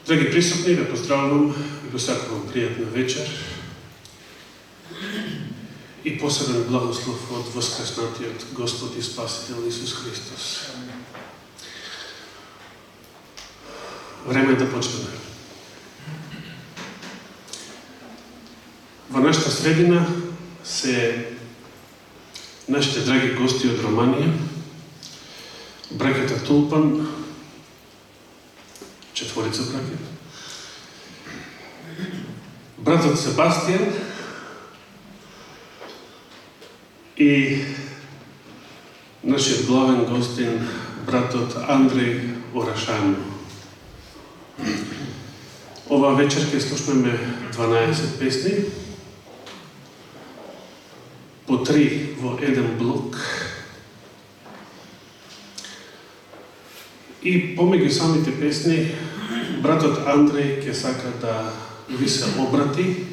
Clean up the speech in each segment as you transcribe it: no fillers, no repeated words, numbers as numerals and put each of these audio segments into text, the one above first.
Драги присутни, ве поздравувам и го сакувам пријатна вечер и посебен благослов од воскреснатиот Господ и Спасител Исус Христос. Време е да почнеме. Во нашата средина се нашите драги гости од Романија, браќата Тулпан, четворица браќа, братот Себастијан и нашиот главен гостин, братот Андреј Орашано. Ова вечер ќе слушнеме 12 песни, по 3 во еден блок. И помеѓу самите песни, братот Андреј ќе сака да ви се обрати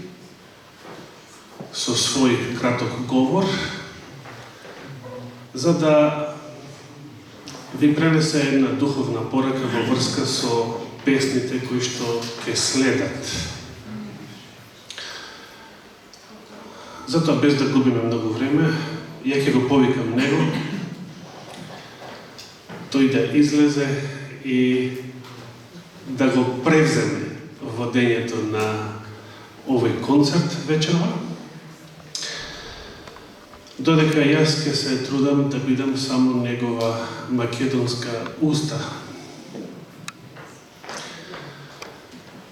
со свој краток говор, за да ви пренесе една духовна порака во врска со песните кои што ќе следат. Затоа, без да губиме многу време, ја ќе го повикам него, тој да излезе и да го превземе водењето на овој концерт вечерва, додека јас ќе се трудам да бидам само негова македонска уста.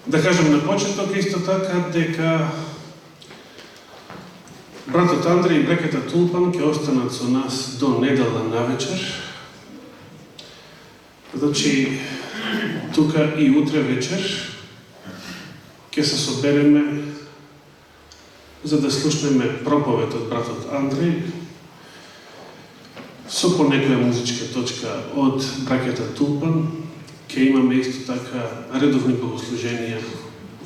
Да кажам на почеток исто така дека братот Андреј и браќата Тулпан ќе останат со нас до недела навечер. Значи, тука и утре вечер ќе се собереме за да слушнеме проповед од братот Андреј со по некоја музичка точка од браќата Тулпан. Ќе имаме исто така редовни богослуженија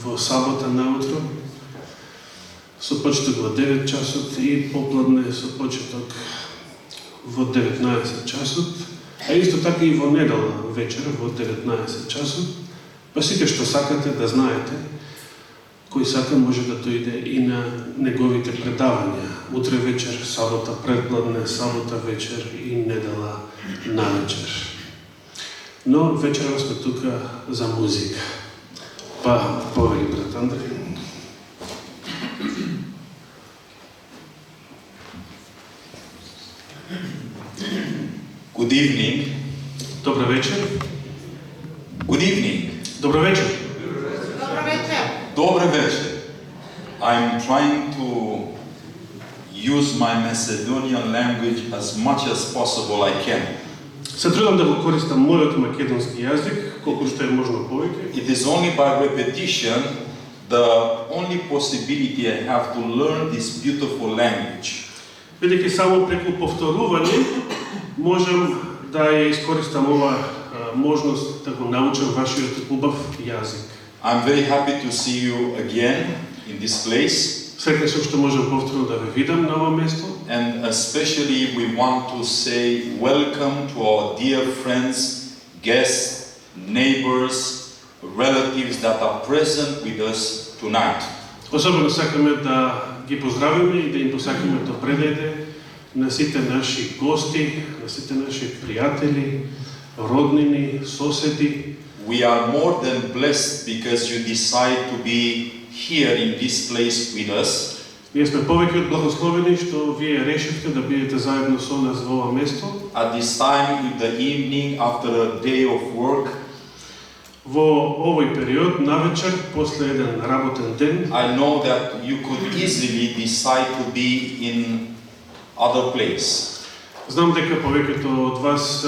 во сабота наутро, со почеток во 9 часот и попладне со почеток во 19 часот, а исто така и во недела вечер во 19 часот. Па сите што сакате да знаете, кој сака може да дојде и на неговите предавања. Утре вечер, сабота предпладне, сабота вечер и недела навечер. Но вечерва сме тука за музика. Па, повели брат Андреј. Good evening. Добра вечер. Good evening. Добра вечер. Добра вечер. Добра вечер. I'm trying to use my Macedonian language as much as possible I can. Се трудам да го користам мојот македонски јазик, колку што е можно повеќе. It is only by repetition the only possibility I have to learn this beautiful language. Бидејќи само преку повторување можам да ја искористам ова можност да го научам вашиот убав јазик. I'm very happy to see you again in this place. Среќен сум што можам повторно да ве видам на ова место. And especially we want to say welcome to our dear friends, guests, neighbors, relatives that are present with us tonight. Особено сакаме да ги поздравиме и да им посакаме добре дојде на сите наши гости, на сите наши пријатели, роднини, соседи. We are more than blessed because you decide to be here in this place with us. Ние сме повеќе од благословени што вие решивте да бидете заедно со нас во ова место. At this time in the evening after a day of work, Во овој период, навечер, после еден работен ден, I know that you could easily decide to be in other place. знам дека повеќето од вас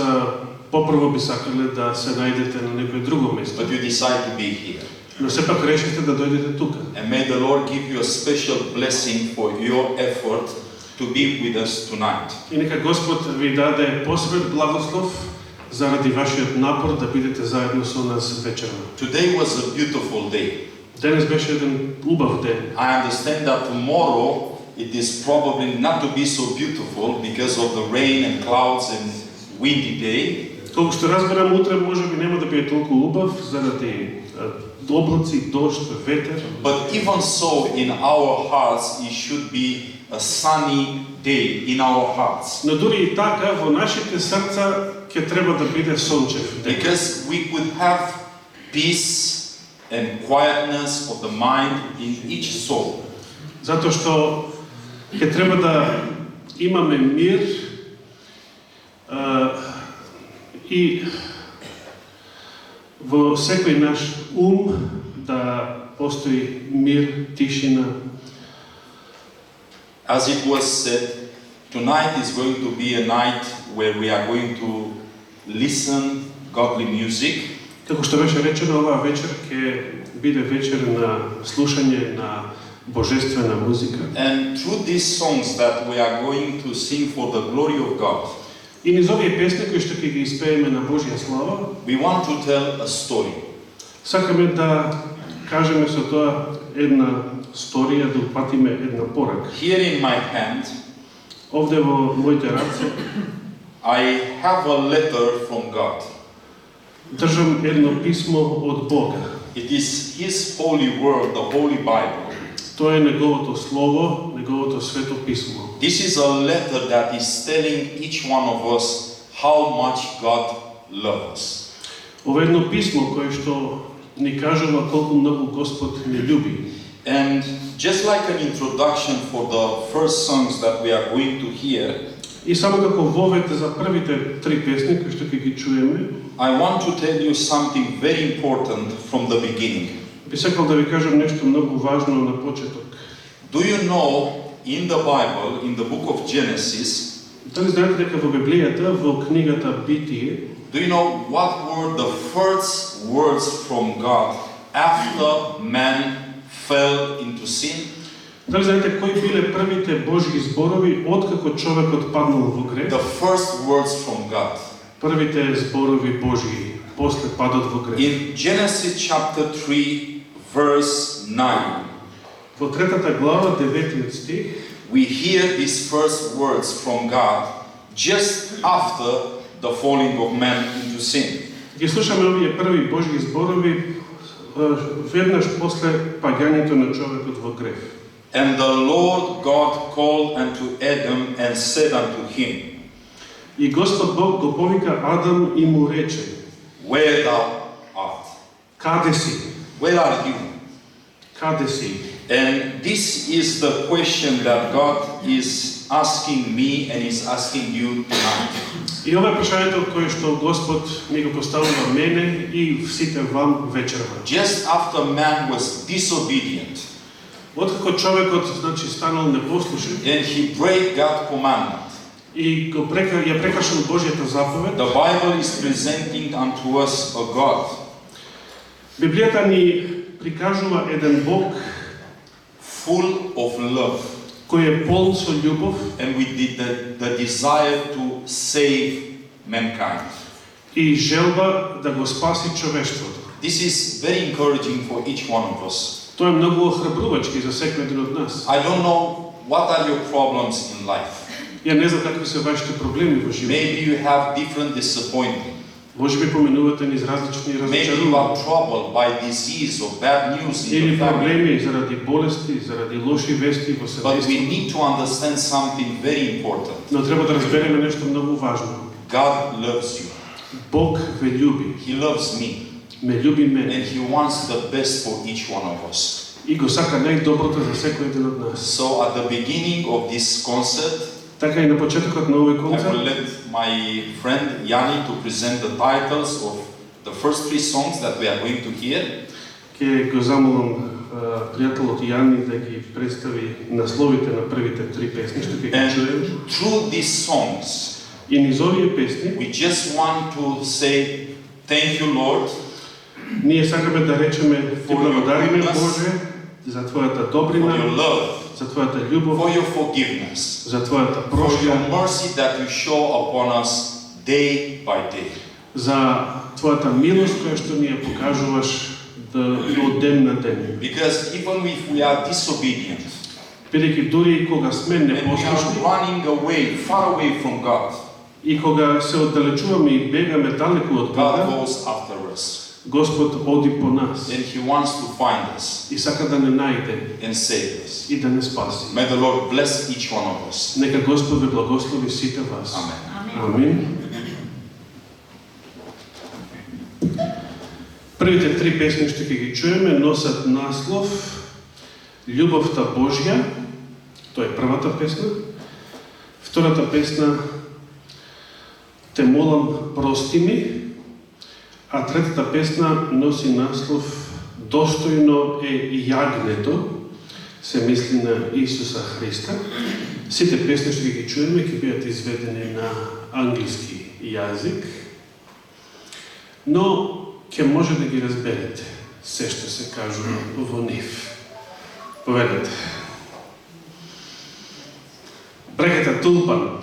попрво би сакале да се најдете на некој друго место, But you decide to be here. но сепак решивте да дојдете тука. And may the Lord give you a special blessing for your effort to be with us tonight. И нека Господ ви даде посебен благослов заради вашиот напор да бидете заедно со нас вечерно. Today was a beautiful day. Денес беше еден убав ден. I understand that tomorrow it is probably not to be so beautiful because of the rain and clouds and windy day. Колку што разберам, утре можеби нема да биде толку убав заради облаци, дожд, ветер. But even so, in our hearts, it should be a sunny day in our hearts. Но дури и така во нашите срца ќе треба да биде сончев ден. Because we could have peace and quietness of the mind in each soul. Затоа што ќе треба да имаме мир и во секој наш да постои мир, тишина. As it was said, tonight is going to be a night where we are going to listen godly music. Како што беше речено, оваа вечер ќе биде вечер на слушање на божествена музика. And through these songs that we are going to sing for the glory of God, И низ овие песни кои што ќе ги испееме на Божја слава, we want to tell a story. сакаме да кажеме со тоа една сторија, да упатиме една порака. Here in my hand, Овде во моите раце I have a letter from God. држам едно писмо од Бога. It is His holy word, the Holy Bible. Тоа е неговото слово, неговото свето писмо. This is a letter that is telling each one of us how much God loves us. Ова е едно писмо кое што ни кажува колку многу Господ ни љуби. And just like an introduction for the first songs that we are going to hear, И само како вовед за првите три песни кои што ќе ги чуеме, I want to tell you something very important from the beginning. би сакал да ви кажам нешто многу важно на почеток. Do you know in the Bible, in the book of Genesis, Дали знаете дека во Библијата, во книгата Битие, do you know what were the first words from God after man fell into sin? дали знаете кои биле првите Божји зборови откако човекот паднал во грех? The first words from God. Првите зборови Божји после падот во грех. In Genesis chapter 3, verse 9, Во третата глава, 9 стих, we hear these first words from God just after the falling of man into sin. ги слушаме овие први Божји зборови веднаш после паѓањето на човекот во грех. And the Lord God called unto Adam and said unto him, И Господ Бог го повика Адам и му рече: Where thou art? Каде си? Where are you? Каде си? And this is the question that God is asking me and is asking you tonight. И ова е прашањето кое што Господ ми го поставува мене и сите вам вечерва. Just after man was disobedient Откако човекот станал непослушен and he break God's commandment, и ја прекршил Божјата заповед, the Bible is presenting unto us a God Библијата ни прикажува еден Бог full of love кој е полн со љубов and with the desire to save mankind. и желба да го спаси човештвото. This is very encouraging for each one of us. Тоа е многу охрабрувачки за секој еден од нас. I don't know what are your problems in life. Ја не знам какви се вашите проблеми во животот. Maybe you have different disappointment. Можеби поминувате низ различни Maybe you разочарувања. are troubled by disease or bad news in Или your family. проблеми заради болести, заради лоши вести во But we семејството. need to understand something very important. Но треба да разбереме нешто многу важно. God loves you. Бог ве љуби, He loves me. ме љуби And мене He wants the best for each one of us. и го сака најдоброто за секој еден од нас. So at the beginning of this concert, Така и на почетокот на овој I will концерт let my friend Yanni to present the titles of the first three songs that we are going to hear. ќе го замолам пријателот Јани да ги представи насловите на првите три песни што ќе ги And чуеме. through these songs, И низ овие песни we just want to say, thank you, Lord, ние сакаме да речеме ти For your благодариме goodness, Боже за твојата for добрина, your love, за твојата љубов, for your forgiveness, за твојата for your прошка, mercy that you show upon us day by day. за твојата милост која што ни ја покажуваш од ден на ден. Because even if we are disobedient Бидејќи дури и кога сме and we are непослушни running away, far away from God, и кога се оддалечуваме и бегаме далеку од God Бога, goes after us. Господ оди по нас And He wants to find us и сака да не најде and save us. и да не спаси. May the Lord bless each one of us. Нека Господ ве благослови сите вас. Amen. Амин. Првите три песни што ќе ги чуеме носат наслов Љубовта Божја, тоа е првата песна. Втората песна Те молам прости ми, а третата песна носи наслов Достојно е јагнето, се мисли на Исуса Христа. Сите песни што ги чуеме ќе бидат изведени на англиски јазик, но ќе може да ги разберете се што се кажува во нив. Поведете. Бреката Тулпан.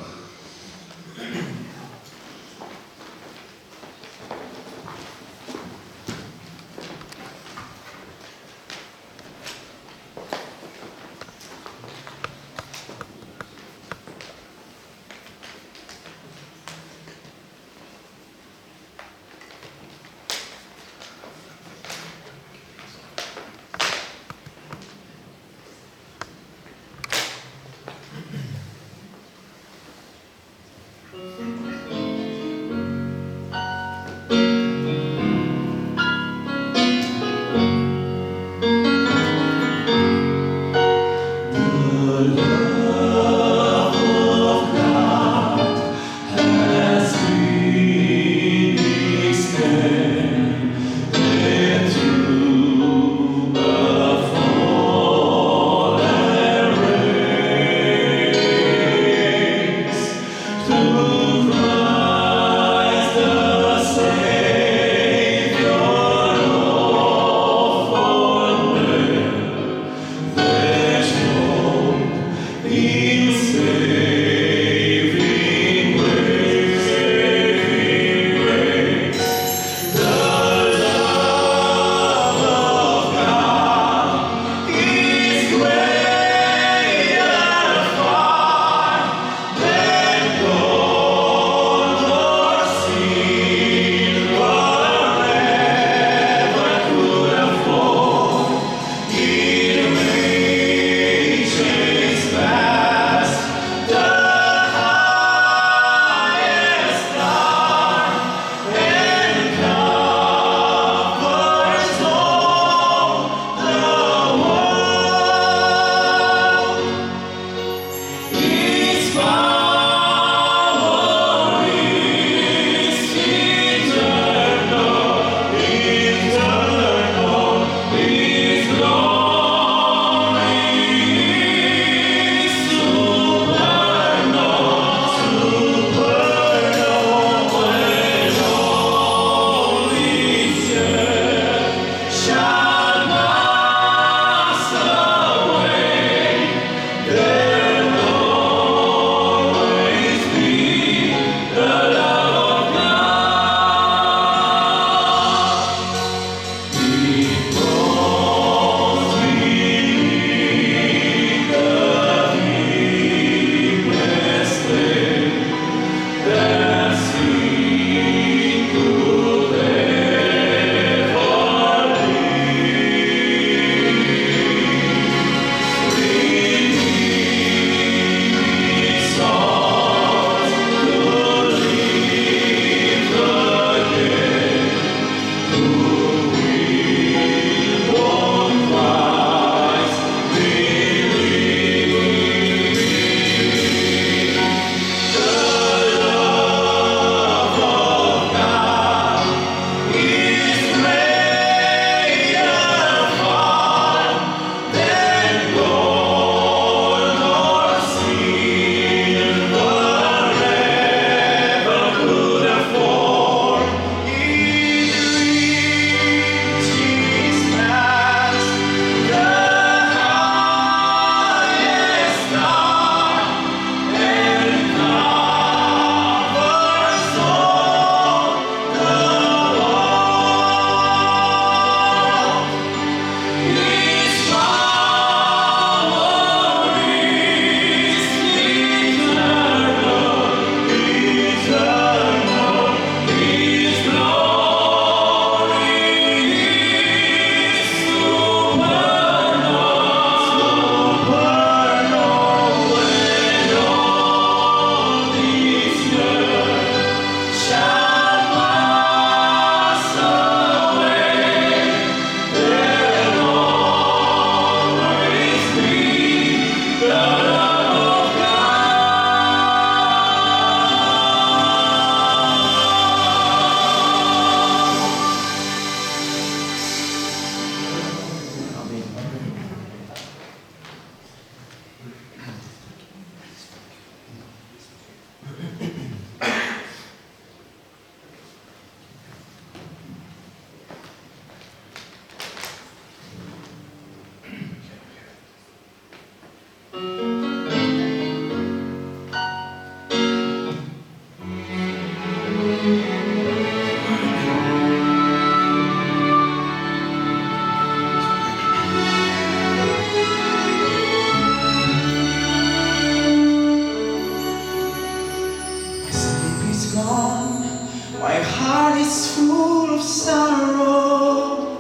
heart is full of sorrow.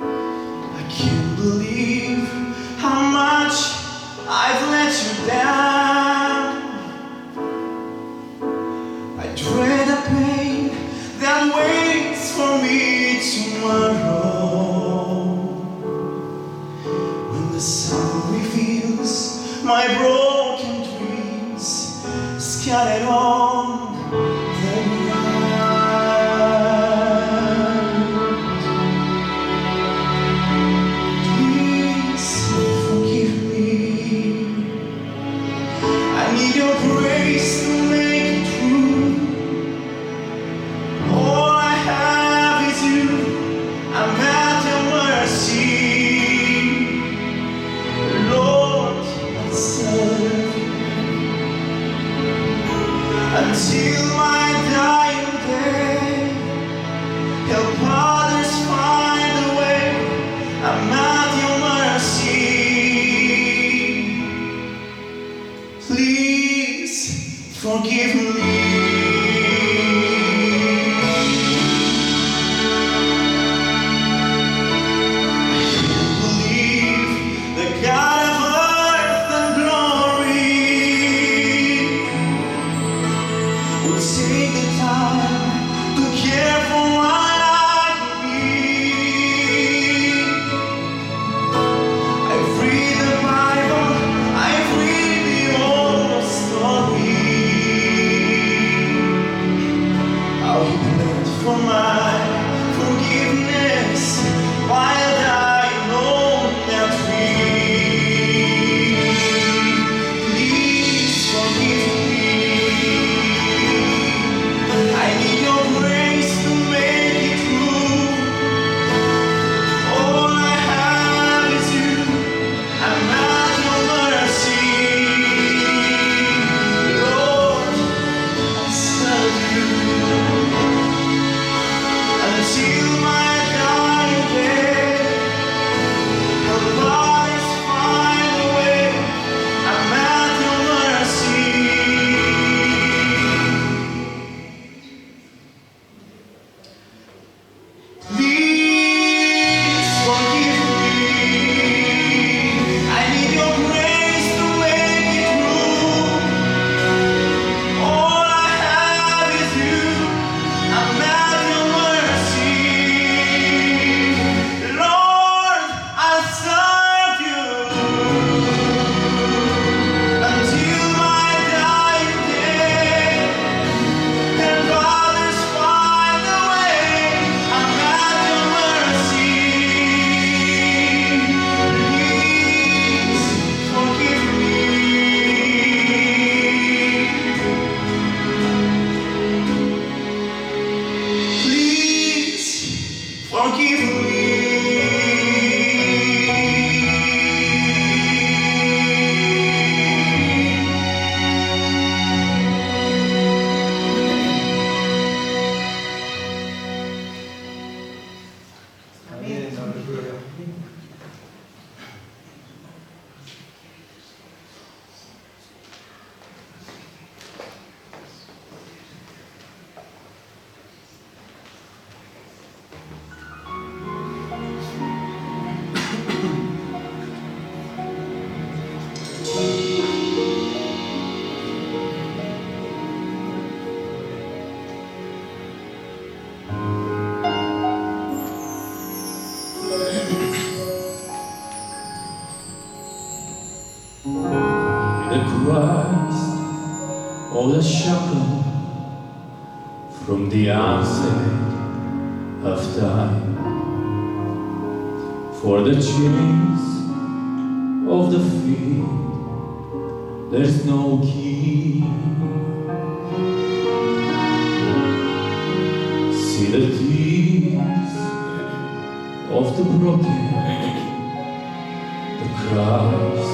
I can't believe how much I've let you down. I dread the pain that waits for me tomorrow. When the sun reveals my broken dreams scattered on the ground. Please forgive me. I need your grace to make it true. All I have is you. I'm at your mercy. Lord, I'll serve you until my dying day. Help others find a way. I'm at your mercy. Please forgive me. I can't believe the God of earth and glory would take the time to care for what I need. I've read the Bible, I've read the old story. How he bled for my forgiveness while dying on that tree. Please forgive me. I need your grace to make it true. All I have is you. I'm at your mercy. Lord, I serve you until my dying day. Help others find a way. I'm at your mercy. Please forgive me. I need your grace to make it true. All I have is you. I'm at your mercy. Lord, I'll serve you until my dying day. Help others find a way. I'm at your mercy. Please forgive me. Please forgive The Christ of the shackle from the onset of time, for the chains of the feet, there's no key. See the tears of the broken, the cries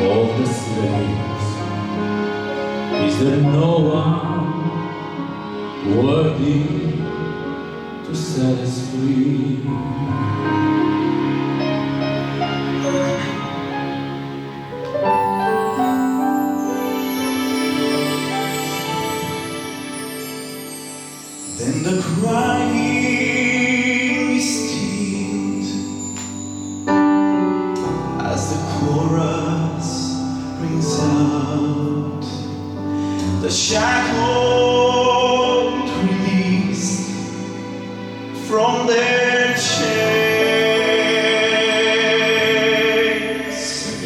of the slaves. Is there no one worthy to set us free? the crying is stilled as the chorus rings out. The shackled released from their chains,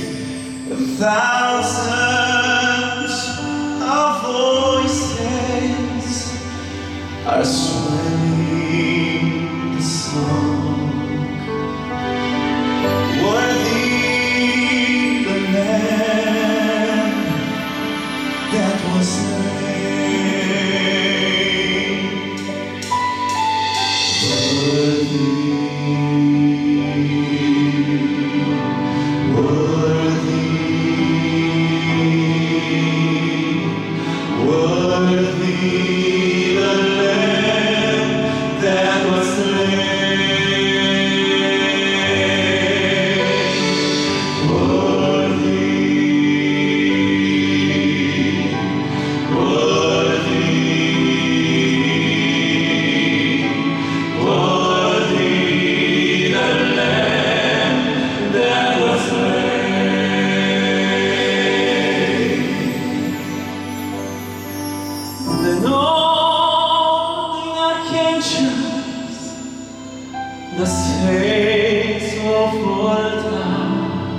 and thousands of voices are swelling the song. Worthy the Lamb that was slain. Worthy, worthy, worthy the Lamb that was slain. Worthy, worthy, worthy the Lamb that was slain. Then all the archangels, the saints of old time,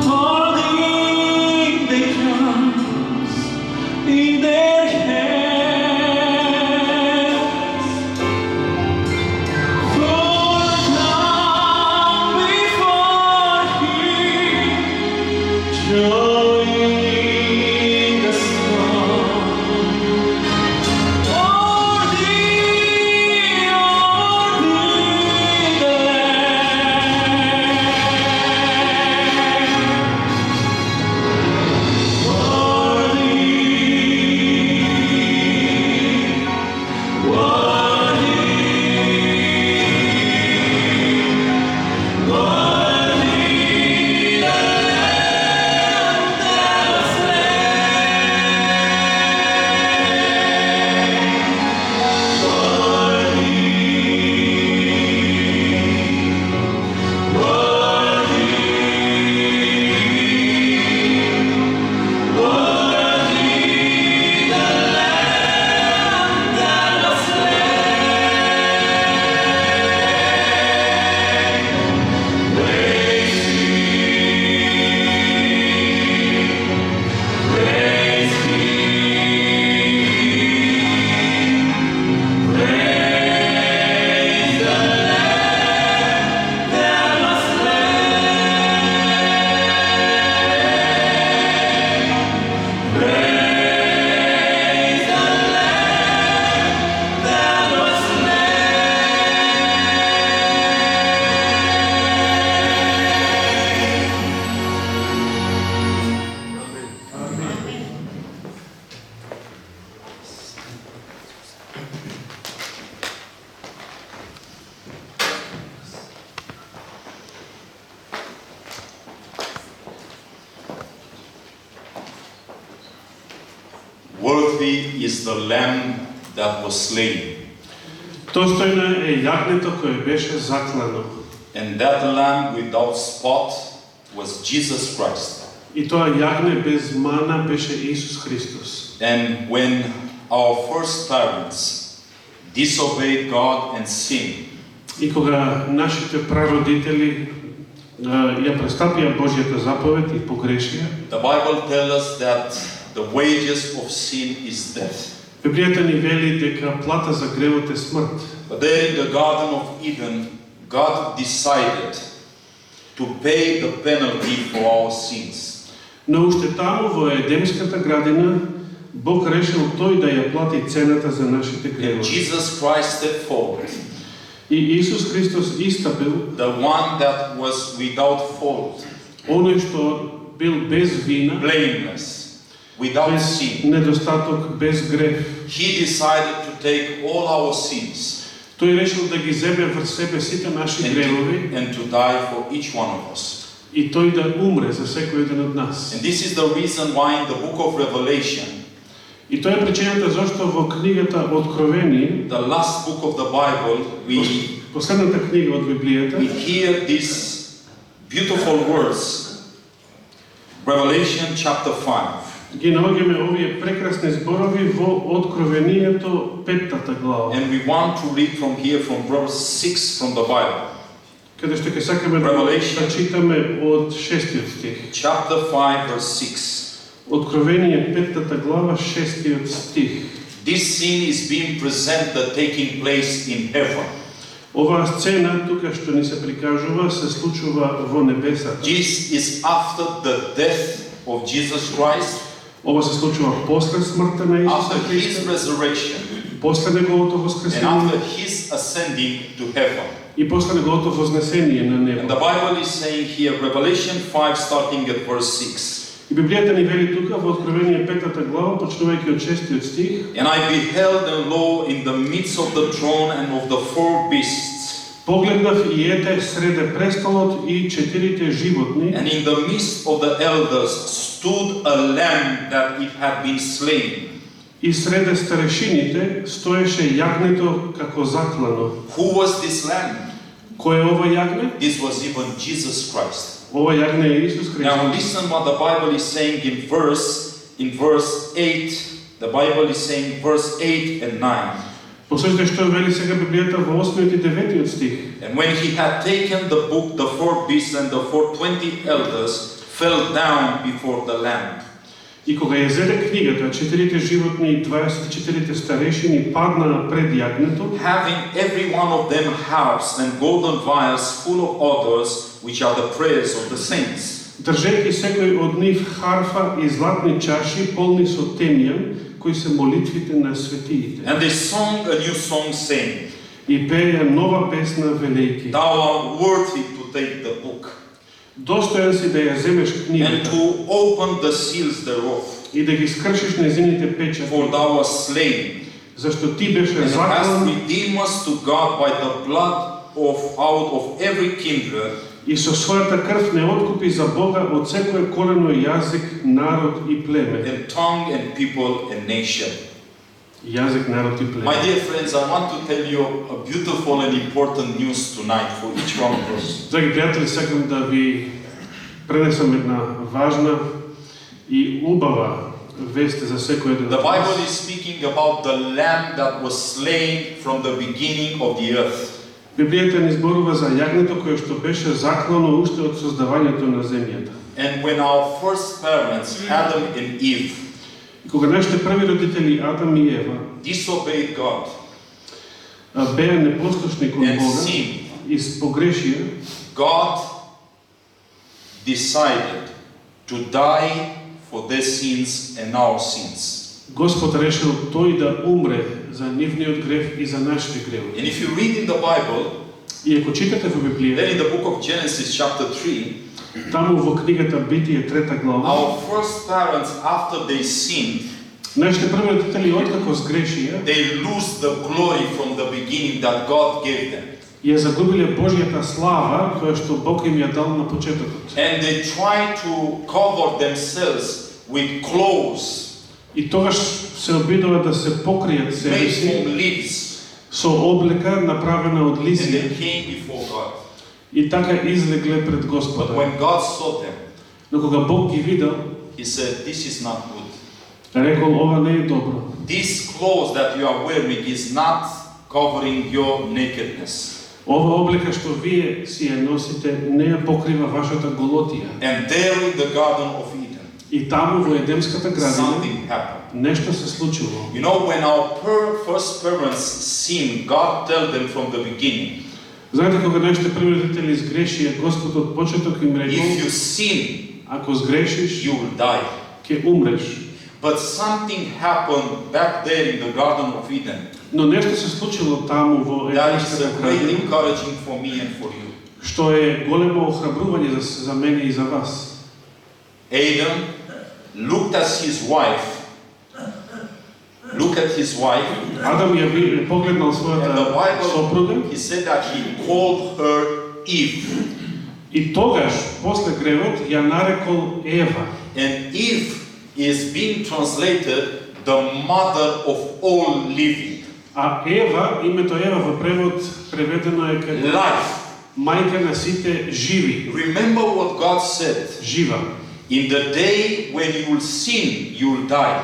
holding their crowns in their hands, fall down before Him, joining the song. Worthy, worthy the Worthy is the Lamb that was slain. Достојно е јагнето кое беше заклано. And that Lamb without spot was Jesus Christ. И тоа јагне без мана беше Исус Христос. And when our first parents disobeyed God and sinned, И кога нашите прародители ја престапија Божјата заповед и погрешија, the Bible tells us that the wages of sin is death. Библијата ни вели дека плата за гревот е смрт. But there in the Garden of Eden, God decided to pay the penalty for our sins. Но уште таму во Едемската градина Бог решил тој да ја плати цената за нашите And гревови. Jesus Christ stepped forward, И Исус Христос истапил, the one that was without fault, оној што бил без вина, blameless, without без sin. недостаток, без грев. He decided to take all our sins Тој решил да ги земе врз себе сите наши гревови and to die for each one of us. и тој да умре за секој еден од нас. And this is the reason why in the book of Revelation, И тоа е причината зашто во книгата Откровение, the last book of the Bible, we последната книга од Библијата, hear these beautiful words. Revelation chapter 5. ги наоѓаме овие прекрасни зборови во Откровението 5-та глава, And we want to read from here from verse 6 from the Bible. каде што ќе сакаме да Revelation. читаме од 6-тиот стих. Chapter 5, verse 6. Откровение 5-та глава 6-тиот стих. This scene is being presented, taking place in heaven. Оваа сцена тука што ни се прикажува се случува во небесата. This is after the death of Jesus Christ, Ова се случува после смртта на Исуса after His Христа, resurrection, после неговото and воскресение after His ascending to heaven. и после неговото вознесение на And небо. the Bible is saying here, Revelation 5, starting at verse 6. И Библијата ни вели тука во Откровение 5-та глава, почнувајќи од 6-тиот стих: And I beheld, and lo, in the midst of the throne and of the four beasts, Погледнав и ете среде престолот и 4 животни, and in the midst of the elders stood a lamb that it had been slain. и среде старешините стоеше јагнето како заклано. Who was this lamb? Кој е ова јагне? This was even Jesus Christ. Ова јагне е Исус Now Христос. listen what the Bible is saying in verse 8. The Bible is saying verse 8 and 9. Послушайте што вели сега Библијата во 8 и 9 стих. And when he had taken the book, the four beasts and the 420 elders fell down before the Lamb. И кога ја зеде книгата, 4 животни и 24 старешини паднаа пред јагнето, Having every one of them harps and golden vials full of odors, which are the prayers of the saints. држејќи секој од нив харфа и златни чаши полни со темјан, кои се молитвите на светиите. And they sung a new song saying, И пеја нова песна велејки: Thou art worthy to take the book Достоен си да ја земеш and книгата to open the seals thereof, и да ги скршиш незините for печати, thou wast slain, зашто ти беше and hast заклан redeemed us to God by the blood of out of every kindred, и со својата крв не откупи за Бога од секое колено, јазик, народ и племе. and tongue and people and nation. Јазик, народ и племе. My dear friends, I want to tell you a beautiful and important news tonight for each one of us. Драги пријатели, сакам да ви пренесам една важна и убава вест за секој еден The од Bible вас. is speaking about the lamb that was slain from the beginning of the earth. Библијата ни зборува за јагнето кое што беше заклано уште од создавањето на земјата. And when our first parents, Adam and Eve, И кога нашите први родители Адам и Ева disobeyed God беа непослушни кон and Бога sinned, и погрешија, God decided to die for their sins and our sins. Господ решил тој да умре за нивниот грев и за нашите гревови. And if you read in the Bible, И ако читате во Библија, then in the book of Genesis chapter 3, таму во книгата Битие 3 глава, our first parents, after they sinned, нашите први родители откако сгрешија, they lose the glory from the beginning that God gave them. ја загубиле Божјата слава која што Бог им ја дал на почетокот. And they try to cover themselves with clothes И тогаш се обидува да се покријат себе made си from leaves. со облека направена од And лизија they came before God. и така излегле пред But Господа. when God saw them, Но кога Бог ги видел, He said, this is not good. рекол ова не е добро. These clothes that you are wearing is not covering your nakedness. Ова облека што вие си ја носите не ја покрива вашата голотија. And there in the Garden of Eden, И таму во Едемската градина something happened. нешто се случило. You know, when our first parents sinned, God told them from the beginning, Знаете, кога нашите први родители сгрешија, Господ од почеток им рекол: if you sin, ако сгрешиш, you will die. ќе умреш. But something happened back there in the Garden of Eden Но нешто се случило таму во that is Едемската a great градина, encouraging for me and for you. што е големо охрабрување за мене и за вас. Adam looked at his wife. Look at his wife. Адам ја погледнал And the својата Bible, сопруга he said that he called her Eve. и тогаш, после гревот, ја нарекол Ева. And Eve is being translated the mother of all living. А Ева, името Ева во превод преведено е како Life. мајка на сите живи, Remember what God said. жива. In the day when you will sin, you will die.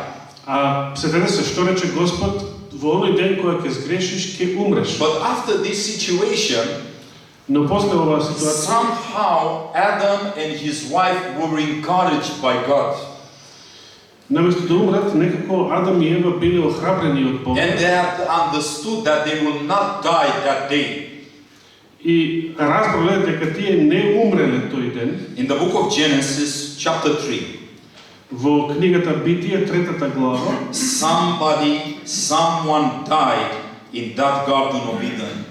А сетете се што рече Господ, во оној ден кога ќе сгрешиш, ќе умреш. But after this situation, Но после оваа ситуација, somehow Adam and his wife were encouraged by God. наместо да умрат, некако Адам и Ева биле охрабрени од Бога And they had understood that they will not die that day. и разбрале дека тие не умреле тој ден. In the book of Genesis, chapter 3, Во книгата Битие, 3 глава, someone died in that Garden of Eden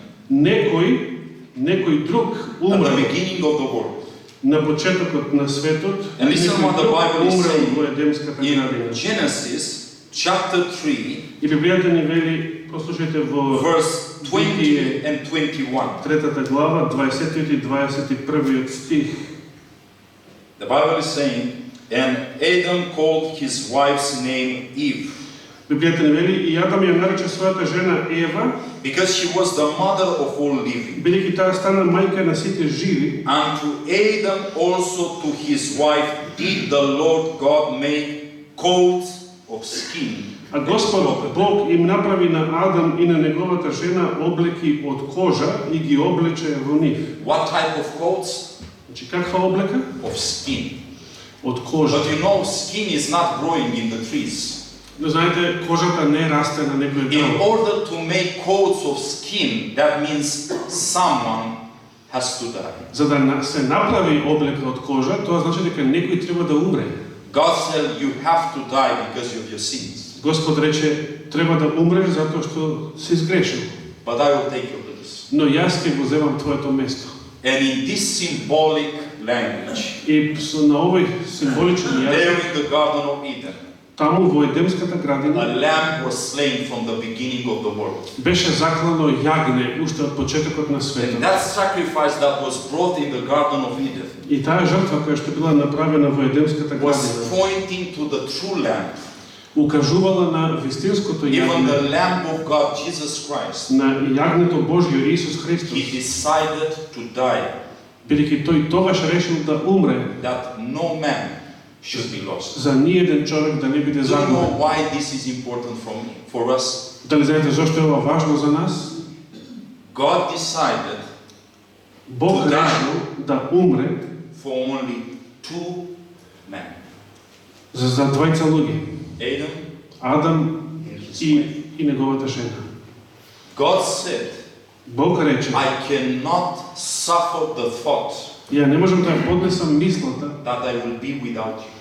некој друг at the умрел beginning of the world. на почетокот на светот, And listen what the друг Bible is умрел saying. во Едемската In градина. Genesis, chapter 3, И Библијата ни вели, послушайте во verse 20 and 21. 3 глава, 20 и 21 стих. The Bible is saying, and Adam called his wife's name Eve, Библијата ни вели, и Адам ја нарече својата жена Ева, because she was the mother of all living. бидејќи таа стана мајка на сите живи. And to Adam also to his wife did the Lord God make coats of skin. А Господ Бог им направи на Адам и на неговата жена облеки од кожа и ги облече во нив. What type of coats? Значи, каква облека? Of skin. Од кожа. But you know, skin is not growing in the trees. Но знаете, кожата не расте на некој In дрво. order to make coats of skin, that means someone has to die. За да се направи облека од кожа, тоа значи дека некој треба да умре. God said you have to die because of your sins. Господ рече, треба да умреш затоа што си сгрешил. But I will take your place. Но јас ќе го земам твоето место. And in this symbolic language, И на овој символичен there јазик, in the Garden of Eden, таму во Едемската градина, a lamb was slain from the beginning of the world. беше заклано јагне уште од почетокот на And светот. that sacrifice that was brought in the Garden of Eden И таа жртва која што била направена во Едемската was градина, pointing to the true lamb, укажувала на вистинското even јагне, the Lamb of God, Jesus Christ. на јагнето Божјо Исус Христос, He decided to die, бидејќи тој тогаш решил да умре that no man should be lost. за ниеден човек да не биде Do you know загубен. why this is important for us? Дали знаете зошто е ова важно за нас? God decided Бог Да. решил да умре for only two men, за двајца луѓе, Adam Адам and his wife. и неговата жена. God said, Бог рече, I cannot suffer the thought ја не можам да ја поднесам мислата that I will be without you.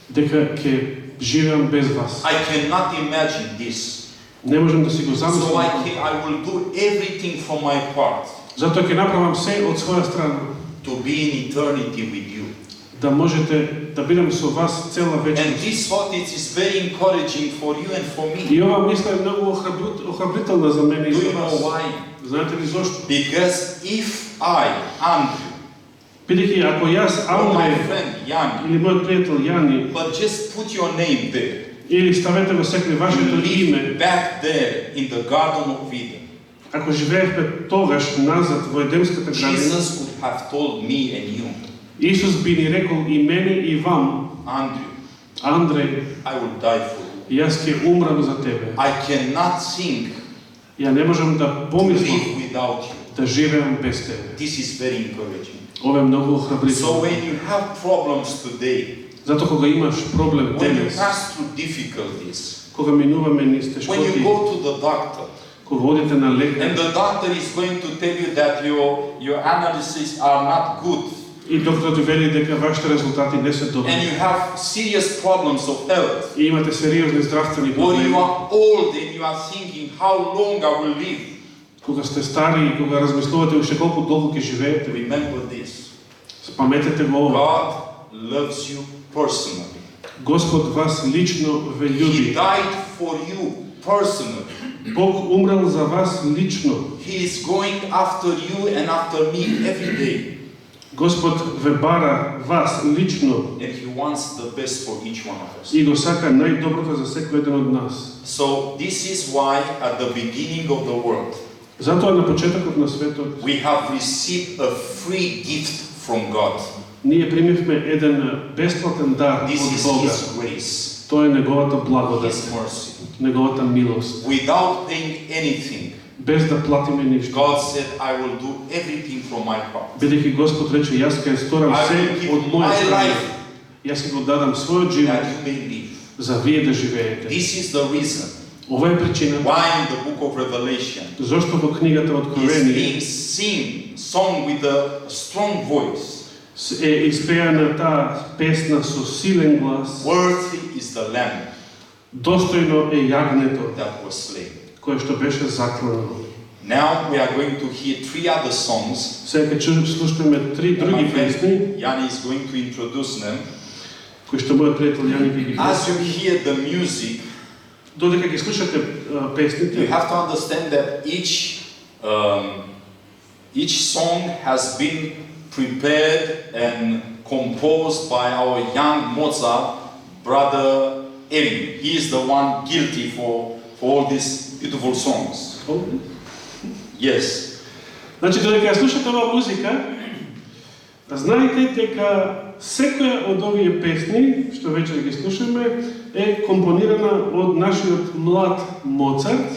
дека ќе живеам без вас. I cannot imagine this. Не можам да си го So замислам. I will do everything from my part Затоа ќе направам се од своја страна to be in eternity with you. да можете да бидам со вас цела And вечност. this thought is very encouraging for you and for me. И ова мисла е многу охрабрителна за мене и Do за you know вас. why? Знаете ли зошто? Because if I, Andrew, Бидејќи ако јас, or my Андре, friend Yanni, или мојот пријател Јани, but just put your name there, или ставете во секој вашето live име, back there in the Garden of Eden, ако живеевме тогаш назад во Едемската градина, Jesus could have told me and you, Исус би ни рекол и мене и вам, Andrew, Андре, I will die for you. јас ќе умрам за тебе. I cannot think, Ја не можам да помислам live without you. да живеам без тебе. This is very encouraging. Ова е многу So охрабрително. when you have problems today, Затоа кога имаш проблем when you денес, pass through difficulties, кога минуваме низ when you тешкоти, go to the doctor, кога одите на and лекар, the doctor is going to tell you that your analyses are not good, и докторот ви вели дека вашите резултати не се and добри, you have serious problems of health, и имате сериозни здравствени or you проблеми, are old and you are thinking how long I will live, кога сте стари и кога размислувате уште колку долго ќе живеете, remember this. спаметете го ова. God loves you personally. Господ вас лично ве He љуби. died for you personally. Бог умрел за вас лично. He is going after you and after me every day. Господ ве бара вас лично and He wants the best for each one of us. и го сака најдоброто за секој еден од нас. So this is why at the beginning of the world Затоа на почетокот на светот we have received a free gift from God. ние примивме еден бесплатен дар This од is Бога. His grace, Тоа е неговата благодат, His mercy. неговата милост. Without paying anything, Без да платиме ништо. God said, I will do everything from my part. Бидејќи Господ рече, јас ќе сторам I се will give од моја my страна. life Јас ќе го дадам својот живот that you may live. за вие да живеете. This is the reason Ова е причина why in the book of Revelation зошто во книгата is Откровение being sung with a strong voice. е испеана таа песна со силен глас. Worthy is the Lamb Достојно е јагнето that was slain. кое што беше заклано. Now we are going to hear 3 other songs. Сега ќе слушнеме 3 My други friend песни Yanni is going to introduce them. кои што мојот пријател Јани ќе ги As you представи. hear the music, Додека ги слушате you песните, have to understand that each song has been prepared and composed by our young Mozart brother Eli. He is the one guilty for all these beautiful songs. Yes. значи додека ја слушате оваа музика, знаете дека секоја од овие песни што вечер ги слушаме е компонирана од нашиот млад Моцарт,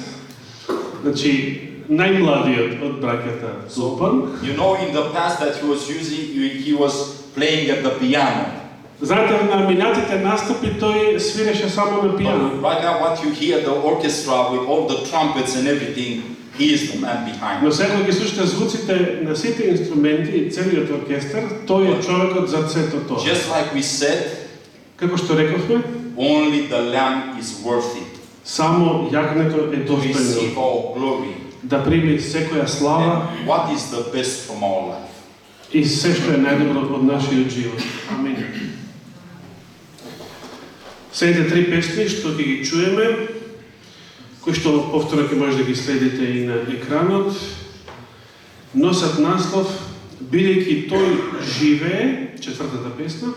значи најмладиот од браќата Тулпан. You know, in the past that he was playing at the piano. Знаете, на минатите настапи тој свиреше само на But пијано. right now, what you hear, the orchestra with all the trumpets and everything, he is the man behind. Но сега ги слушате звуците на сите инструменти и целиот оркестар, тој е човекот зад сето тоа. Just like we said, Како што рековме, only the Lamb is worthy само јагнето е to receive достојно our glory. да прими секоја слава And what is the best from our life? и се што е најдобро од нашиот живот. Амин. Следните 3 песни што ќе ги чуеме, кои што повторно ќе може да ги следите и на екранот, носат наслов Бидејќи тој живее, 4-та песна,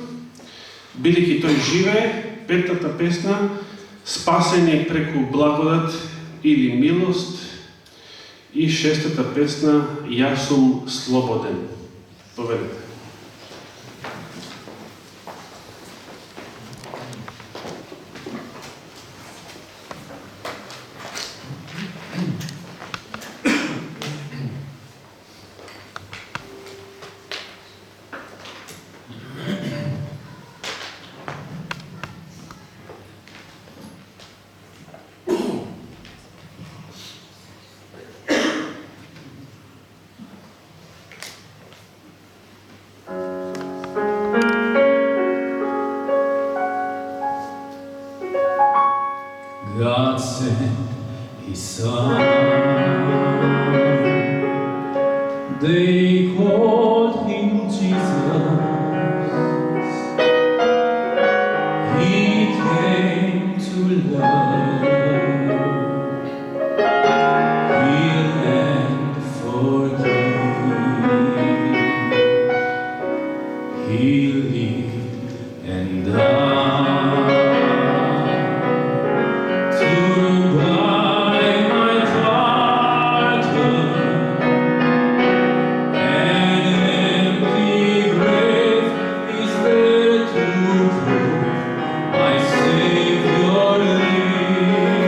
Бидејќи тој живее, 5-та песна, Спасени преку благодат или милост, и 6-та песна, Јас сум слободен. Повелете. God sent His Son. They called Him Jesus. He came to love, heal and forgive. He lived and died to buy my pardon. An empty grave is there to prove my Savior lives.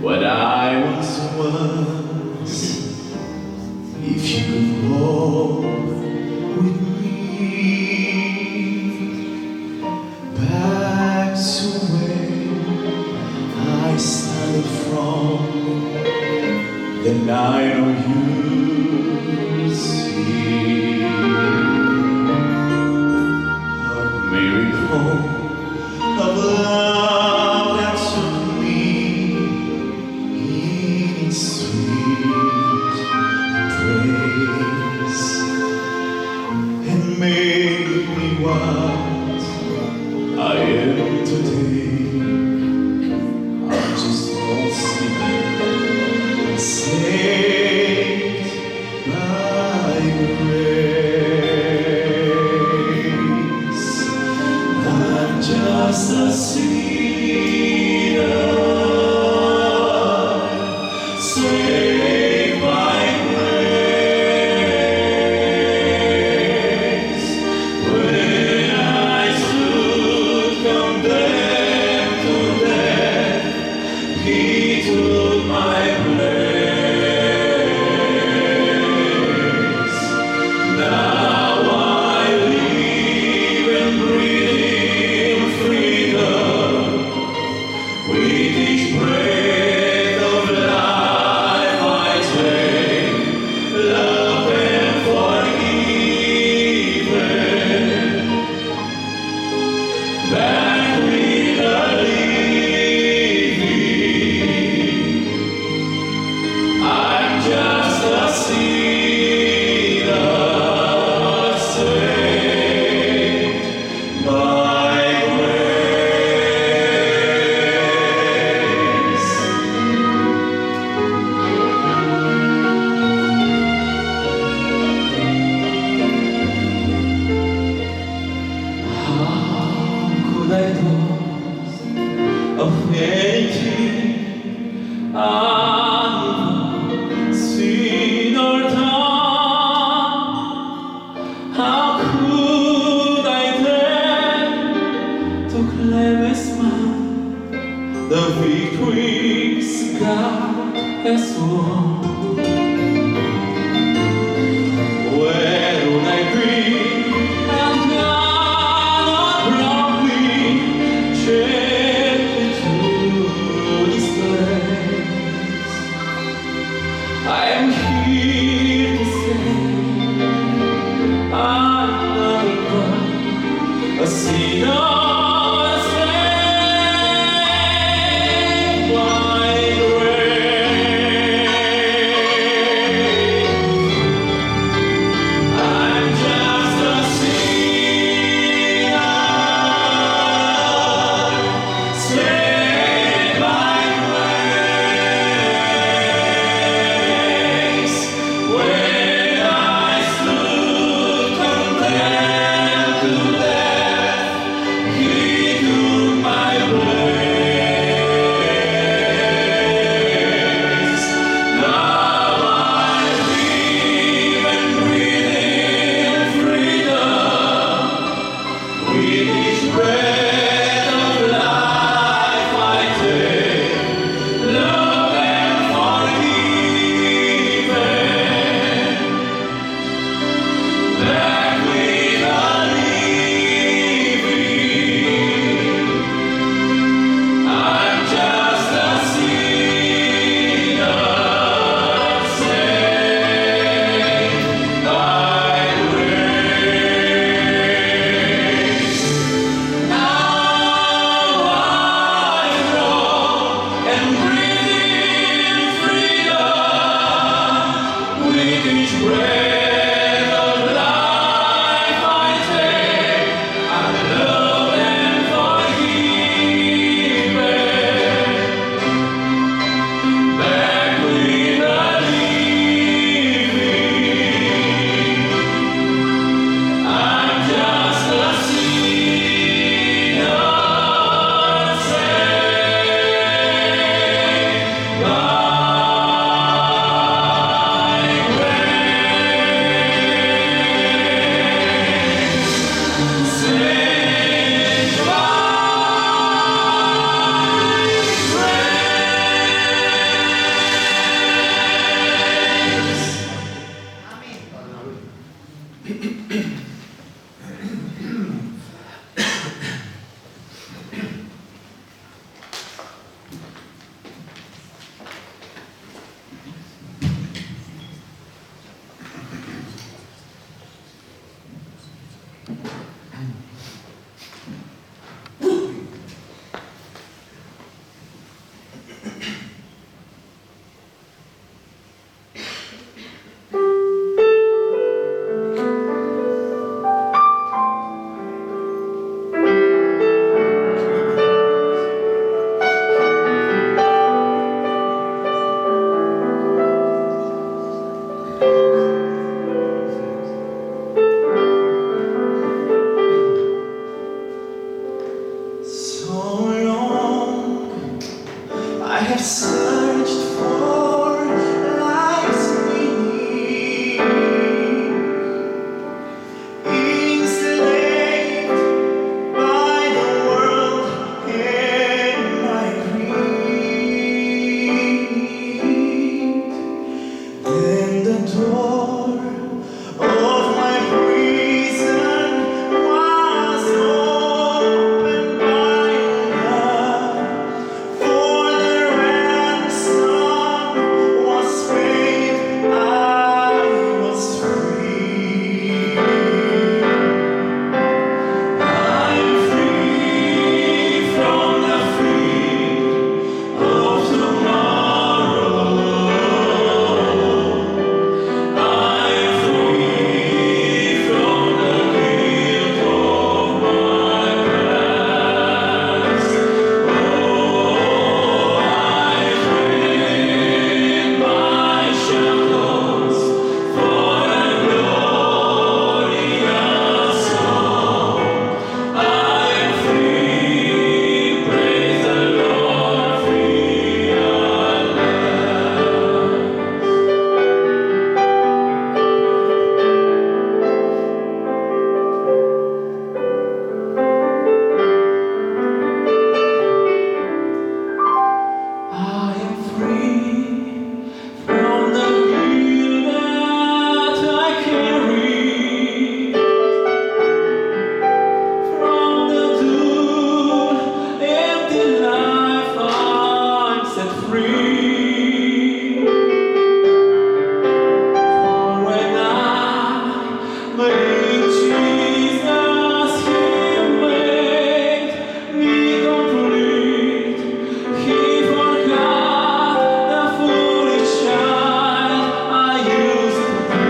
What I once was, if you could walk with me back to where I started from, then I know you'd see a miracle of love that took me in sweet praise and made me what I am today. I'm just lost, saved by grace. I'm just a sinner, saved by grace. When I stood condemned to death, He took my place. Now I live and breathe in freedom. With each breath of life I take, love and forgiven. Back with the living, I'm just a sinner, saved by grace. How could I boast of anything I've seen or done? How could I dare to claim as mine the victories God has won? Where would I be and God brought me gently to this place? I am here to say I'm not a God, a sinner saved by grace. have searched for life's meaning, enslaved by the world and my greed. Then the door of my prison was opened by love, for the ransom was paid, I was free. I'm free from the fear of tomorrow. I'm free from the guilt of my past. Oh, I trade my shackles for a glorious song. I'm free, praise the Lord, free at I am free from the guilt that I carry, from the doomed, empty life I'm set free. For when I made Jesus, He made me complete. He forgot the foolish child I used to be.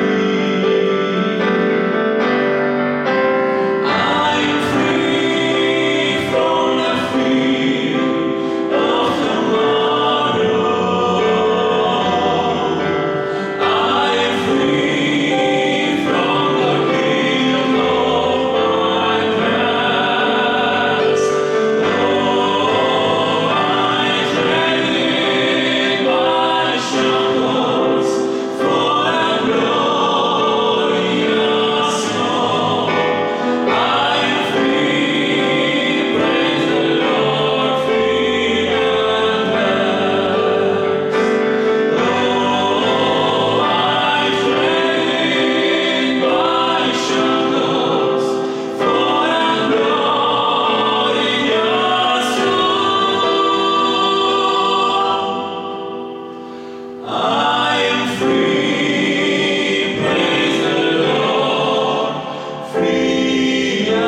I'm free from the fear of tomorrow. I'm free from the guilt of my past. Oh, I trade my shackles for a glorious song. I'm free, praise the Lord, free at last. Oh, I trade my shackles for a glorious song. I am free, praise the Lord, free at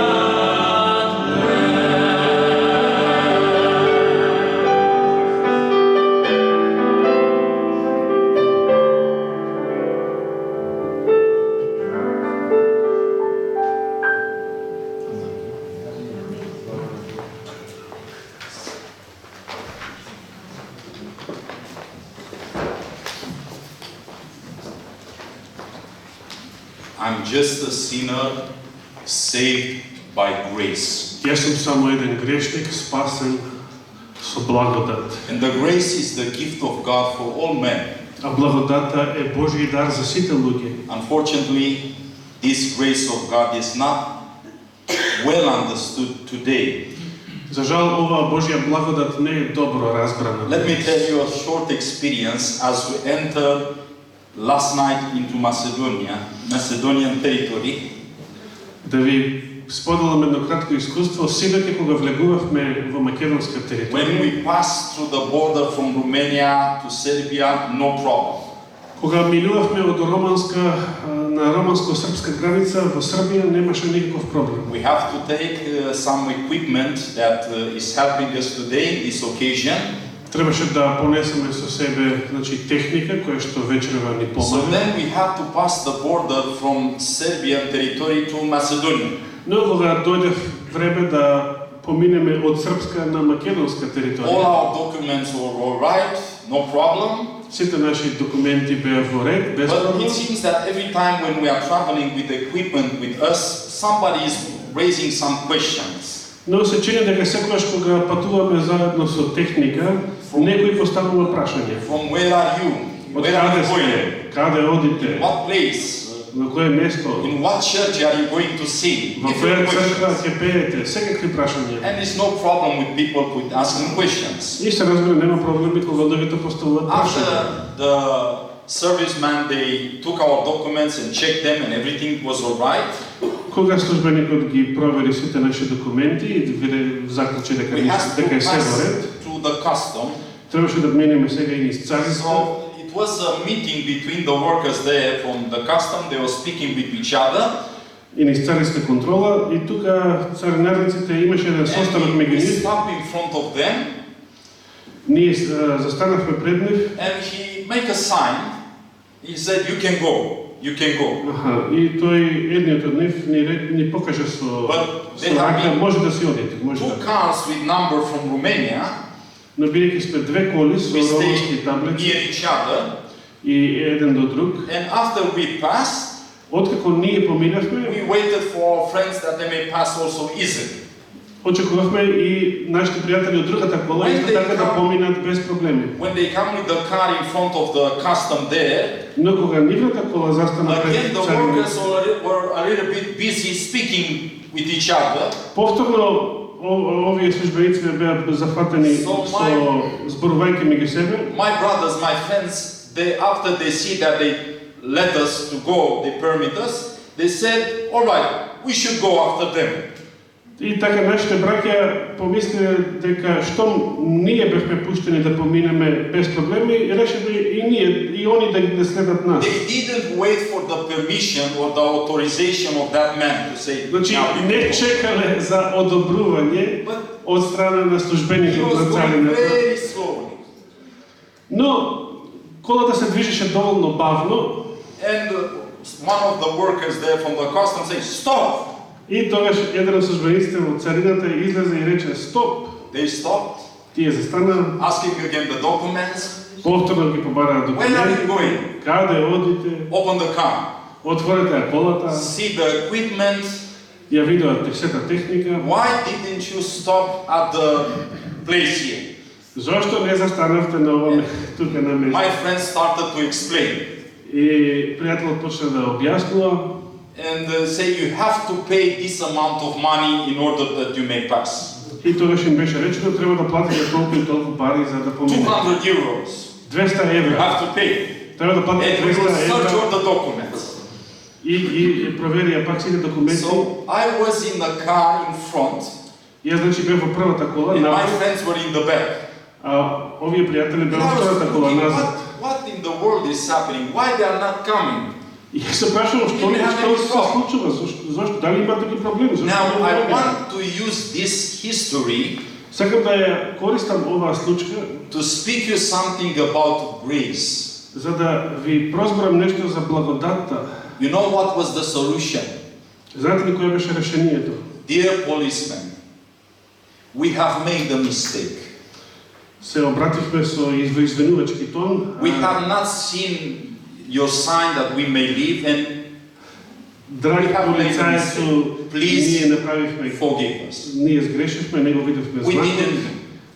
I'm just a sinner saved by grace. Јас сум само еден грешник, спасен со благодат. And the grace is the gift of God for all men. А благодата е Божји дар за сите луѓе. Unfortunately, this grace of God is not well understood today. За жал, оваа Божја благодат не е добро разбрана. Let me tell you a short experience as we enter last night into Macedonian territory. Да ви споделам едно кратко искуство. Синоќа кога влегувавме во македонска When територија, we passed through the border from Romania to Serbia, no problem. кога минувавме од на романско-српска граница во Србија, немаше никаков проблем. We have to take some equipment that is helping us today in this occasion. Требаше да понесеме со себе, техника која што вечерва ни So помага. then we have to pass the border from Serbian territory to Macedonia. Но кога дојде време да поминеме од српска на македонска All територија, our documents were all right, no problem. сите наши документи беа во ред, без But проблем. it seems that every time when we are traveling with equipment with us, somebody is raising some questions. Но се чини дека секогаш кога патуваме заедно со техника, некој поставува прашање. From where are you? Од Where are каде you сте? going? Каде одите? What place? На кое место? In what church are you going to sing? Во која црква ќе пеете? Секакви прашања. And it's no problem with people with asking questions. И се разбира, нема проблеми кога луѓето поставуваат After прашања. the serviceman, they took our documents and checked them and everything was alright. Кога службеникот ги провери сите наши документи и заклучи дека We had to е се во pass ред, through the custom. требаше да минеме сега и низ царината. So it was a meeting between the workers there from the custom. They were speaking with each other. И низ цариска контрола, и тука царинарниците имаше еден состанок And меѓу we нив. stopped in front of them Ние застанавме пред нив. and he made a sign. He said, "You can go. You can go." Аха, и тој едниот од нив ни покаже со they have рака, been може да си одите, може Two да. cars with number from Romania. Но бидејќи сме две коли со We романски stayed таблици near each other. и еден до друг, And after we passed, откако ние поминавме, we waited for our friends that they may pass also easily. очекувавме и нашите пријатели од другата кола When исто they така да come- поминат без проблеми. When they come with the car in front of the custom there, Но кога нивната кола застана again пред the царината, workers were a little bit busy speaking with each other. повторно овие службеници беа зафатени So со my- зборувајќи меѓу себе. My brothers, my friends, they after they see that they let us to go, they permit us, they said, "All right, we should go after them." И така нашите браќа помислиле дека штом ние бевме пуштени да поминеме без проблеми, решиле и ние и они да следат нас. They didn't wait for the permission or the authorization of that man to say, Значи "Now you не can go." чекале за одобрување But од страна на he службеникот was на going царината. very slowly. Но колата се движеше доволно бавно And one of the workers there from the custom said, "Stop!" и тогаш еден од службениците во царината излезе и рече стоп. They stopped, Тие застана, asking again the documents. повторно ги побараа Where are you документи. going? Каде одите? Open the car. Отворете ја колата, See the equipment. ја видоа сета техника. Why didn't you stop at the place here? Зошто не застанавте на ова тука на место? My friend started to explain И пријателот почна да објаснува and say you have to pay this amount of money in order that you may pass. и тогаш им беше речено треба да платите толку и толку пари за да поминете. 200 euros. 200 You евра. have to pay. Треба да платите And we will 200 search all евра the documents. и проверија пак сите документи. So I was in the car in front Јас значи бев во првата кола, and my напред, friends were in the back. а овие пријатели And беа во I was втората кола thinking, назад. what in the world is happening? Why they are not coming? И јас се прашувам што се случува, зошто дали има други проблеми, зошто Now не I доаѓаат? want to use this history Сакам да ја користам оваа случка to speak you something about grace. за да ви прозборам нешто за благодатта. You know what was the solution? Знаете ли кое беше решението? Dear policeman, we have made a mistake. Се обративме со извинувачки тон. We have not seen your sign that we may live and Драги we have made a полицајцу, mistake. Please ние направивме, forgive us. ние сгрешивме, не го видовме We знакот. didn't.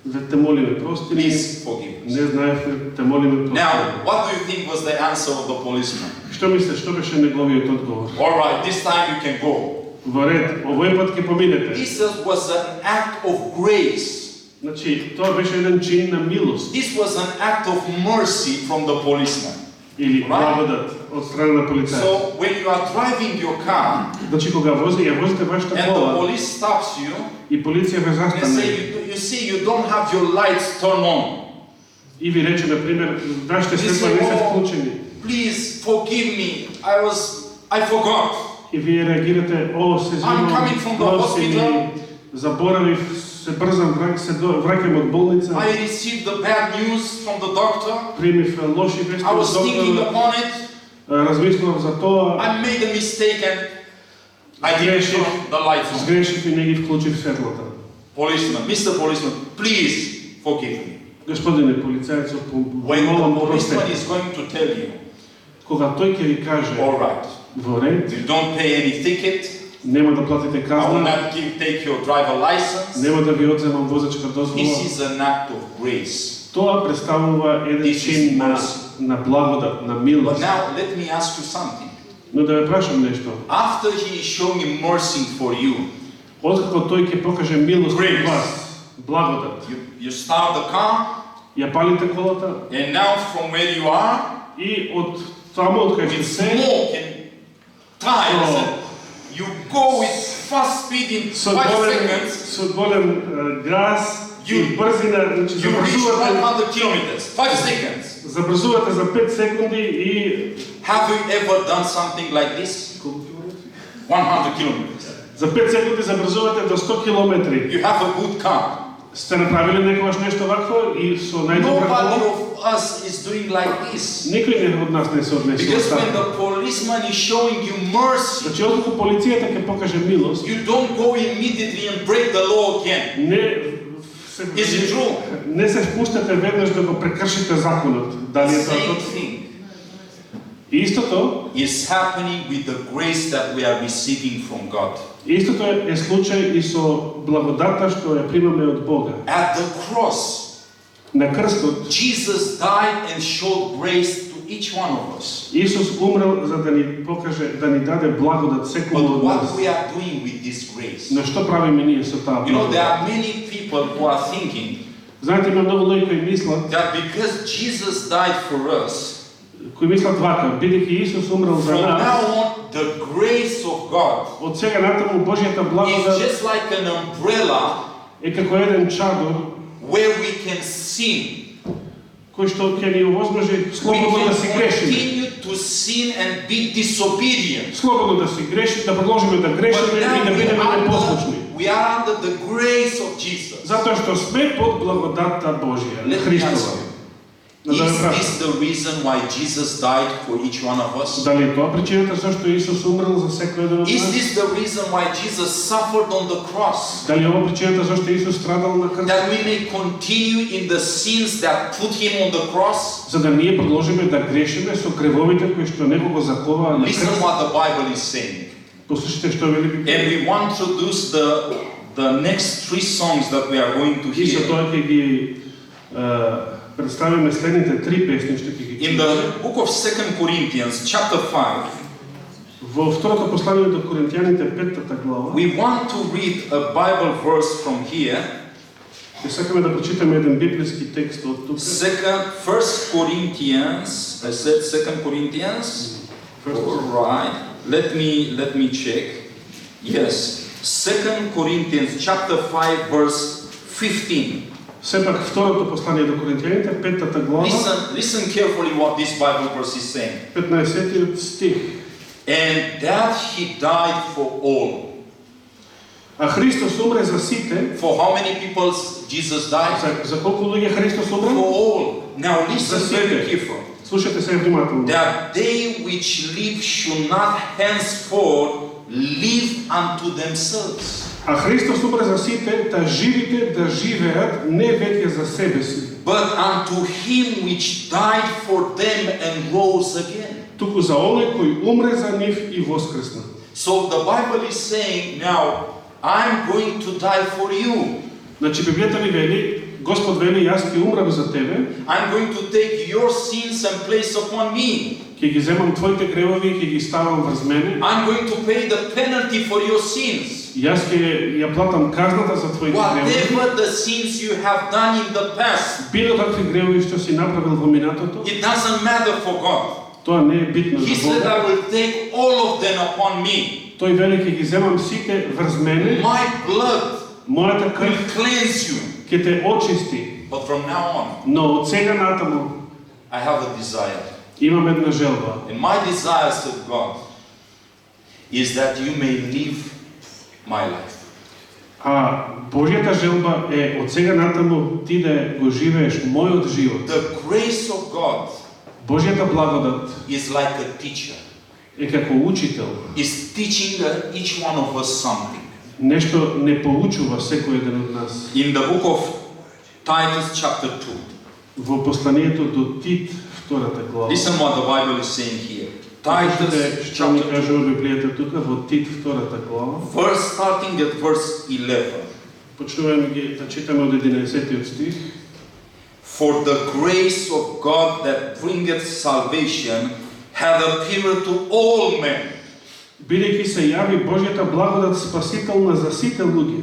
Да те молиме прости ни. Please forgive us. Не знаевме, те молиме прости. Now, what do you think was the answer of the policeman? Што мислиш, што беше неговиот одговор? All right, this time you can go. Во ред, овој пат ќе поминете. This was an act of grace. Значи, тоа беше еден чин на милост This was an act of mercy from the policeman. или Right. благодат од страна на полицајот. So when you are driving your car Значи, кога ја возите вашата and the кола police stops you и полиција ве and застане say you see you don't have your lights turned on. и ви рече, например, вашите You светла say, не се "Oh, вклучени please forgive me. I forgot. и вие реагирате, о, се I'm coming from the прости ми, hospital. заборавив, се брзам, враќам од болница, I received the bad news from the doctor. примив лоши вести I од was thinking доктора, upon it. размислував за тоа, I made a mistake and I didn't turn the lights on. сгрешив и не ги вклучив светлата. Policeman, Mr. Policeman, please forgive me. Господине полицајцо, When молам the policeman простете. is going to tell you, Кога тој ќе ви каже, all right, во ред, you don't pay any ticket, Нема да платите I will казна, not take your driver license. нема да ви одземам возачка дозвола. This is an act of grace. Тоа представува еден This is чин на благодат, на But милост. now let me ask you something. Но да ве прашам нешто. After he is showing mercy for you, Откако тој ќе покаже милост Grace. кон вас, благодат, you start the car, ја палите колата and now from where you are, и од таму од кај with што се, smoke and tires, Oh. and you go with fast speed in со 5 голем, seconds, со голем газ и You- брзина, значи you reach забрзувате, 100 kilometers, 5 seconds. забрзувате за 5 секунди и Have you ever done something like this? 100 kilometers. за 5 секунди забрзувате до 100 километри. You have a good car. Сте направили некогаш нешто вакво и со најдобра Nobody кола? of us is doing like this. Никој не од нас не се однесува Because when така. the policeman is showing you mercy, Значи, откако полицијата ќе покаже милост, you don't go immediately and break the law again. Is it true? не се впуштате веднаш да го прекршите законот. Дали е тоа Same тоа? thing Истото, is happening with the grace that we are receiving from God. истото е случај и со благодата што ја примаме од Бога. At the cross, На крстот Jesus died and showed grace to each one of us. Исус умрел за да ни покаже, да ни даде благодат секому But од what нас. we are doing with this grace? На што правиме ние со таа You know, there благодат? are many people who are thinking Знаете, има многу луѓе кои мислат, that because Jesus died for us, вака, бидејќи Исус умрел за from нас, now on, the grace of God од сега натаму Божјата is благодат just like an umbrella е како еден чадор where we can sin. кој што ќе ни овозможи We слободно да си can грешиме. continue to sin and be disobedient. Слободно да си грешиме, да продолжиме да грешиме But и да now бидеме непослушни. we are under the grace of Jesus. Затоа што сме под благодатта Божја, Let me ask Христова. you, Да ве is прашам, this the reason why Jesus died for each one of us? дали е тоа причината зашто Исус умрел за секој еден од Is нас? this the reason why Jesus suffered on the cross? Дали е ова причината зашто Исус страдал на крстот? That we may continue in the sins that put him on the cross? За да ние продолжиме да грешиме со гревовите кои што него го заковаа на Listen крст. what the Bible is saying. Послушайте што вели Библија. And we want to introduce the next 3 songs that we are going to И со hear. тоа ќе ги представиме следните 3 песни што ќе ги In чуеме. the book of 2 Corinthians, chapter 5, Во второто послание до Коринтијаните 5-та глава, we want to read a Bible verse from here. ќе сакаме да прочитаме еден библиски текст од тука. 1 Corinthians, I said 2 Corinthians. All right. Let me check. Yes. 2 Corinthians chapter 5 verse 15. Сепак второто послание до Коринтијаните 5-та глава, Listen carefully what this Bible verse is saying. 15-тиот стих. And that he died for all. А Христос умре за сите. For how many people Jesus died? За колку луѓе Христос For умре? all. Now listen За very сите. carefully. Слушате се внимателно. That they which live should not henceforth live unto themselves, А Христос умре за сите, да живите да живеат не веќе за себе си, but unto him which died for them and rose again. туку за оној кој умре за нив и воскресна. So the Bible is saying, now, I'm going to die for you. Значи Библијата ни вели, Господ вели, јас ќе умрам за тебе, I'm going to take your sins and place upon me. ќе ги земам твоите гревови и ќе ги ставам врз мене. I'm going to pay the penalty for your sins. Јас ќе ја платам казната за твоите гревови. Whatever the sins you have done in the past, Било какви гревови што си направил во минатото, it doesn't matter for God. тоа не е битно He за said, Бога. I will take all of them upon me. Тој вели, ќе ги земам сите врз мене, My blood мојата will крв cleanse you. ќе те очисти. But from now on, Но од сега натаму I have a desire. имам една желба. And my desire, said God, is that you may live my life. А Божјата желба е од сега натаму ти да го живееш мојот живот. The grace of God Божјата благодат is like a teacher. е како учител. Is teaching each one of us something. Нешто не поучува секој еден од нас. In the book of Titus chapter 2, Во посланието до Тит, втората глава. listen what the Bible is saying here. Titus Што ни chapter 2, кажува Библијата тука во Тит 2 глава. verse starting at verse 11. Почнуваме ги да читаме од 11 стих. For the grace of God that bringeth salvation hath appeared to all men. Бидејќи се јави Божјата благодат спасителна за сите луѓе.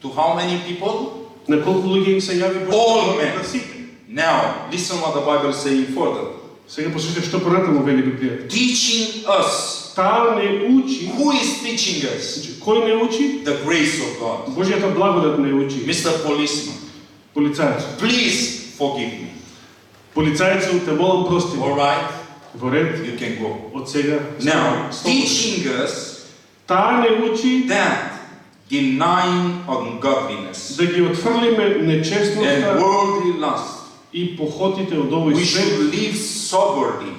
To how many people? На колку луѓе им се јави All Божјата men. благодат за сите? Now, listen what the Bible is saying further. Сега послушайте што понатаму вели Библијата. Teaching us. Таа не учи. Who is teaching us? Значи, кој не учи? The grace of God. Божјата благодат не учи. Mr. Policeman, Полицаец. please forgive me. Полицаецот те молам прости. All right, Во ред, you can go. од сега. Now, Стоп. teaching us Таа не учи that denying ungodliness да ги отфрлиме and нечестноста worldly lust, и похотите од овој we свет, should live soberly,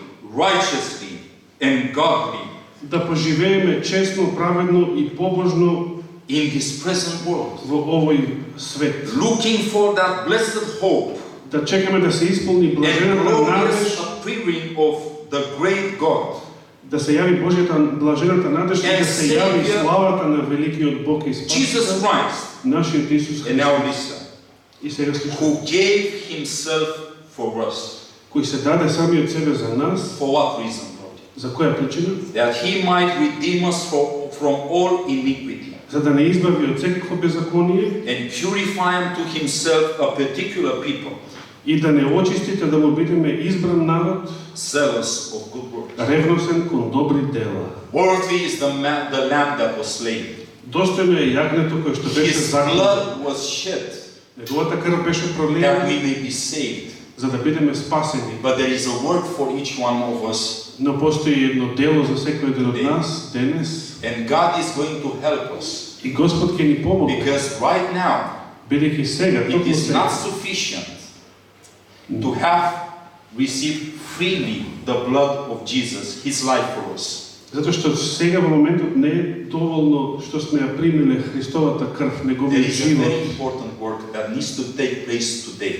righteously, and godly да поживееме честно, праведно и побожно in this present world, во овој свет. looking for that blessed hope Да чекаме да се исполни and блажената glorious надеж, appearing of the great God да се јави Божјата блажената надеж и And да се јави Savior славата на великиот Бог и Jesus Спасител, Christ. нашиот Исус And now Христос. listen, И сега слушаме, who gave himself for us. кој се даде самиот себе за нас, For what reason, Lord? за која причина? That he might redeem us from all iniquity За да не избави од секакво беззаконие and purify unto himself a particular people, и да не очистите да му бидеме избран народ, zealous of good works. ревносен кон добри дела. Worthy is the lamb that was slain. Достојно е јагнето кој што беше His заклано. blood was shed Неговата крв беше that пролиена we may be saved. за да бидеме спасени. But there is a work for each one of us, Но постои едно дело за секој еден од Ден. нас денес and God is going to help us и Господ ќе ни помогне. because right now Бидејќи сега it токму is сега not sufficient to have received freely the blood of Jesus, his life for us. затоа што сега во моментот не е доволно што сме ја примиле Христовата крв, There неговиот is a живот. very important work that needs to take place today.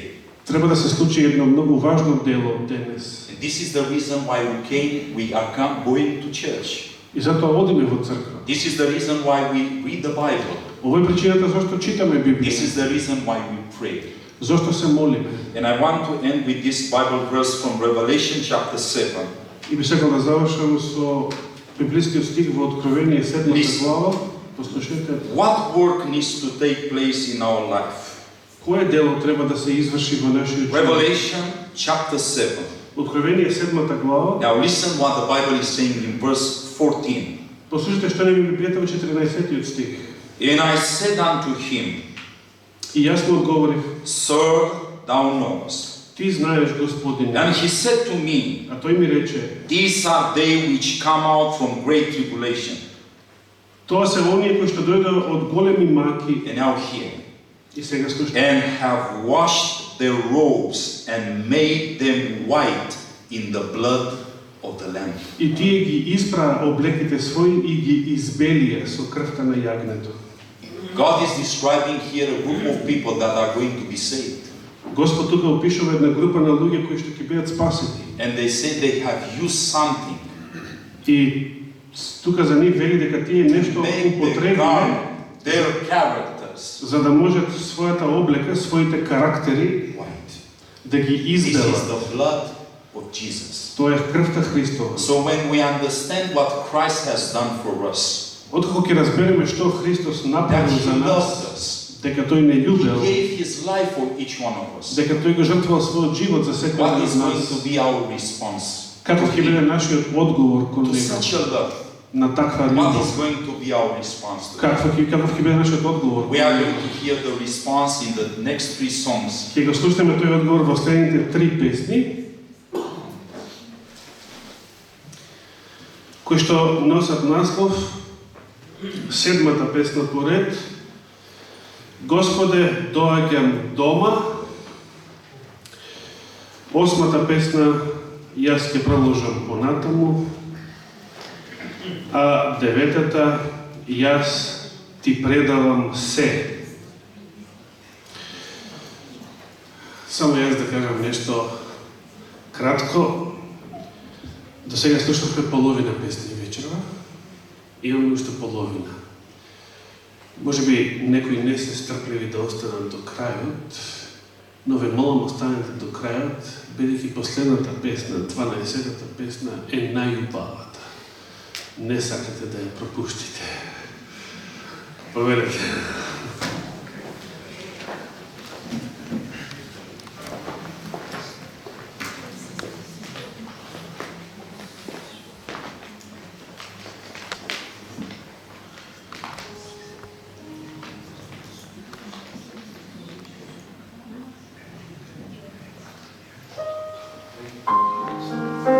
Треба да се случи едно многу важно дело денес. And this is the reason why we are going to church. И затоа одиме во црква. This is the reason why we read the Bible. Ова е причината зашто читаме Библија. This is the reason why we pray. Зошто се молиме. And I want to end with this Bible verse from Revelation chapter 7. И би сакал да завршам со библискиот стих во Откровение 7 Listen. глава. Послушайте, What work needs to take place in our life? кое дело треба да се изврши во нашиот живот? Revelation chapter 7. Откровение 7 глава. Now listen what the Bible is saying in verse 14. Послушайте што ни Библијата во 14 стих. And I said unto him, И јас му одговорив, Sir, thou knowest. ти знаеш Господине. And he said to me, А тој ми рече, These are they which come out from great tribulation. тоа се оние кои што дојдоа од големи маки. And now here. И сега слушайте. And have washed their robes and made them white in the blood of the Lamb. И тие ги испра облеките своји и ги избелија со крвта на јагнето. God is describing here a group of people that are going to be saved. Господ тука опишува една група на луѓе кои што ќе бидат спасени. And they say they have used something. И тука за нив вели дека тие нешто Make their употребиле garment, their characters за да можат својата облека, своите карактери white. да ги This is изделат. the blood of Jesus. Тоа е крвта Христова. So when we understand what Christ has done for us, Откако ќе разбереме што Христос that направил He за нас, loved us, дека тој не He љубел, gave His life for each one of us. дека тој го жртвувал својот живот за секој What од is going нас, to be our response каков ќе биде нашиот одговор кон to него such a love? на таква What љубов? is going to be our response to that? Каков ќе биде нашиот одговор? We are going to hear the response in the next three songs. Ќе го слушнеме тој одговор во следните 3 песни, кои што носат наслов, седмата песна поред, Господе, доаѓам дома, осмата песна, јас ќе продолжам понатаму, а деветата, јас ти предавам се. Само јас да кажам нешто кратко. До сега слушнахме половина песни вечерва, имаме уште половина. Може би некои не се стрпливи да останат до крајот, но ве молам останете до крајот, бидејќи последната песна, 12-та песна, е најубавата. Не сакате да ја пропуштите. Поверете. I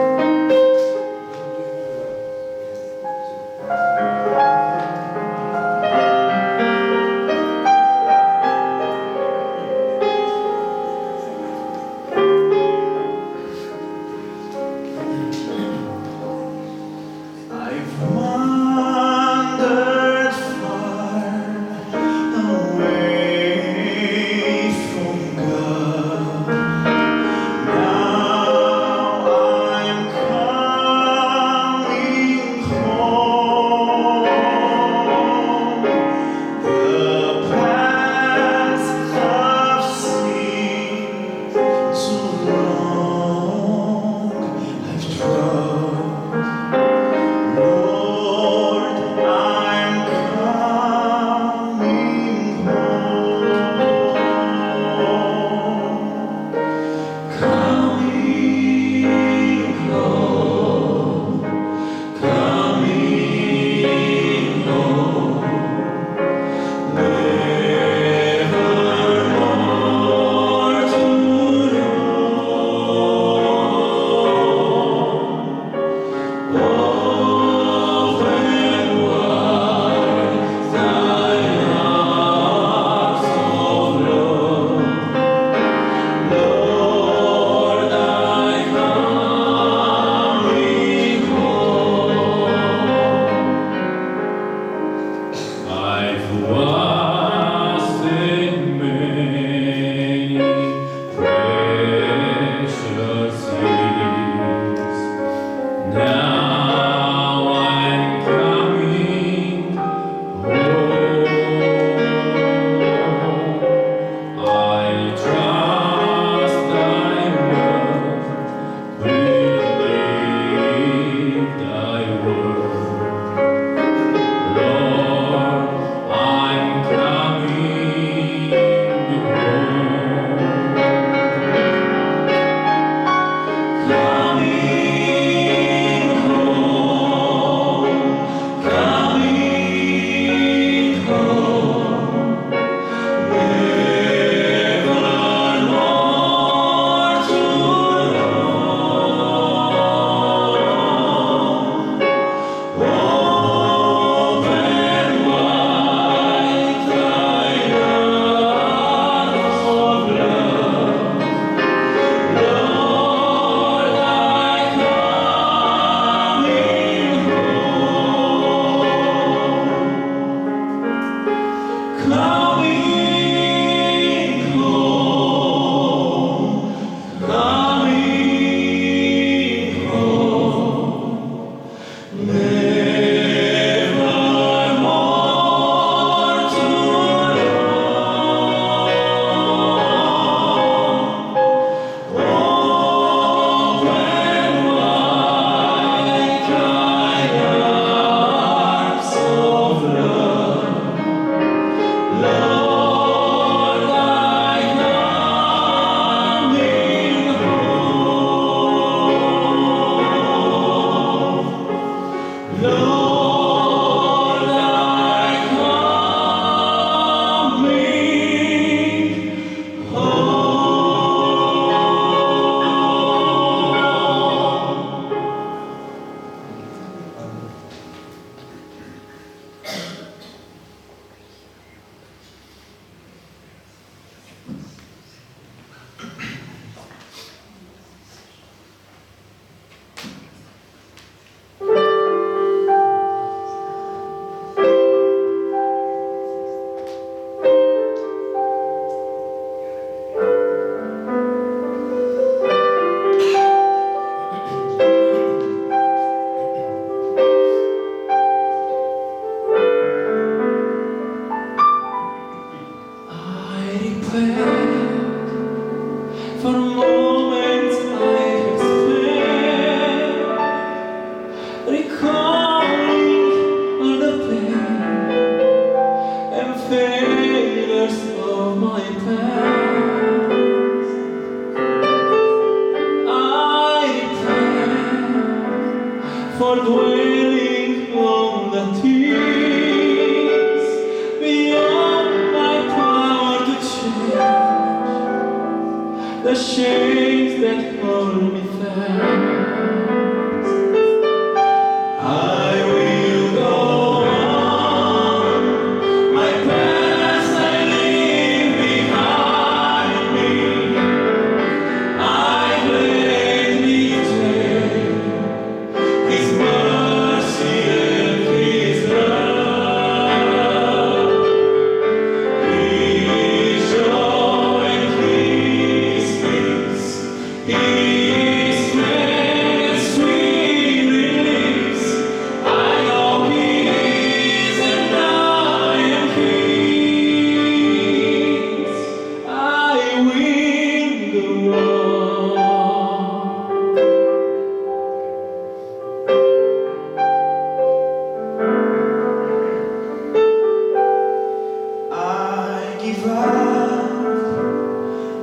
dwelling on the things beyond my power to change, the shades that hold me fast. I will go on, my past I leave behind me. I gladly take His mercy and His love, His joy and His peace, His strength and sweet release. I know He is and I am His. I will go on. I give up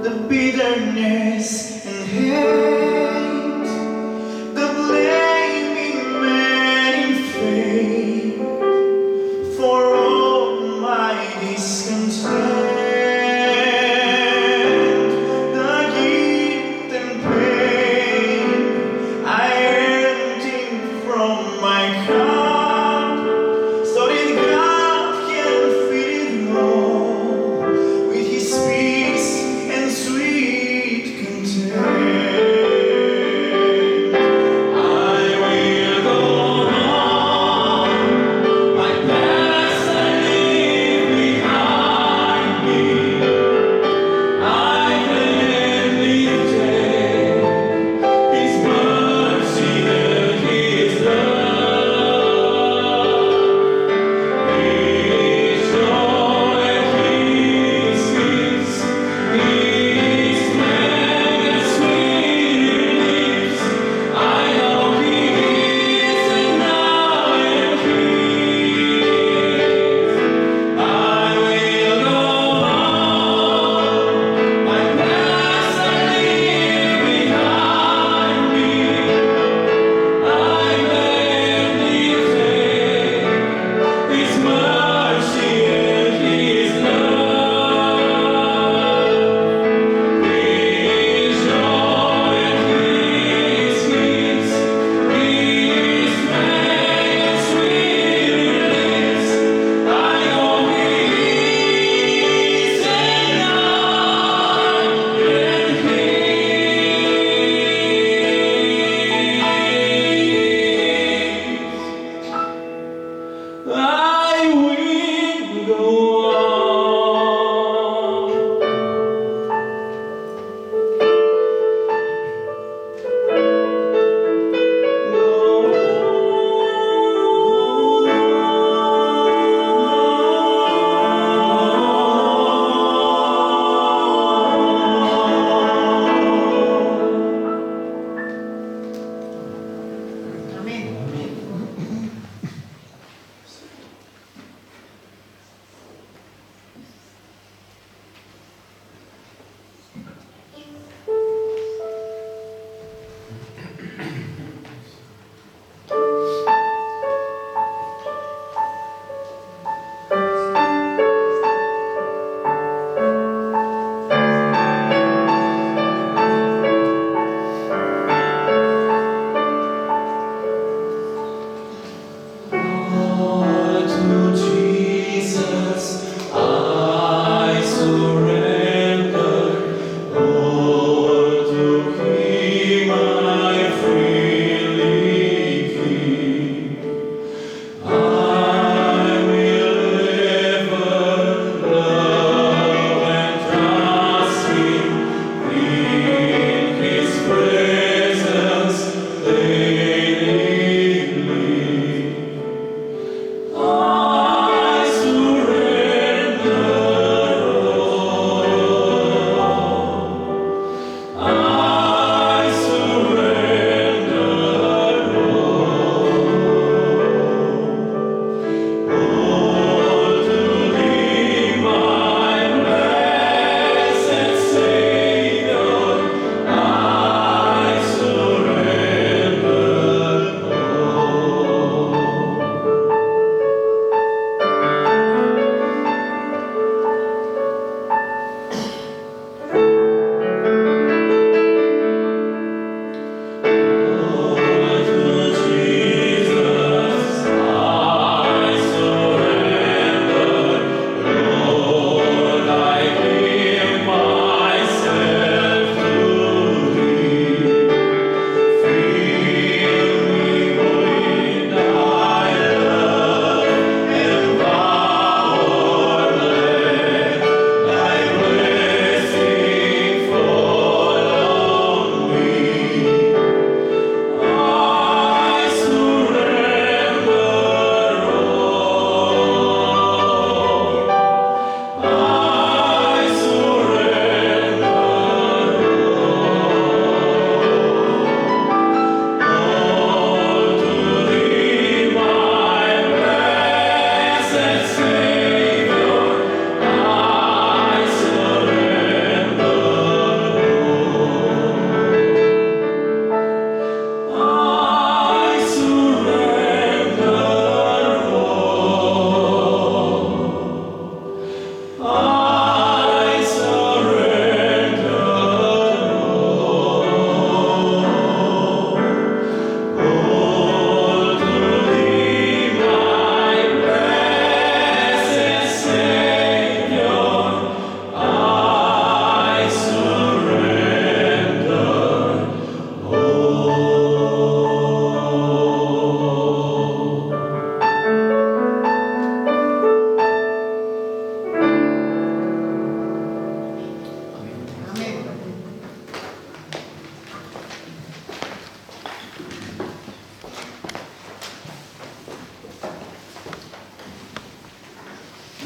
the bitterness and hate, the blaming man in faith for all my discontent, the guilt and pain I empty from my cup, so that God can fill it all with His peace and sweet content.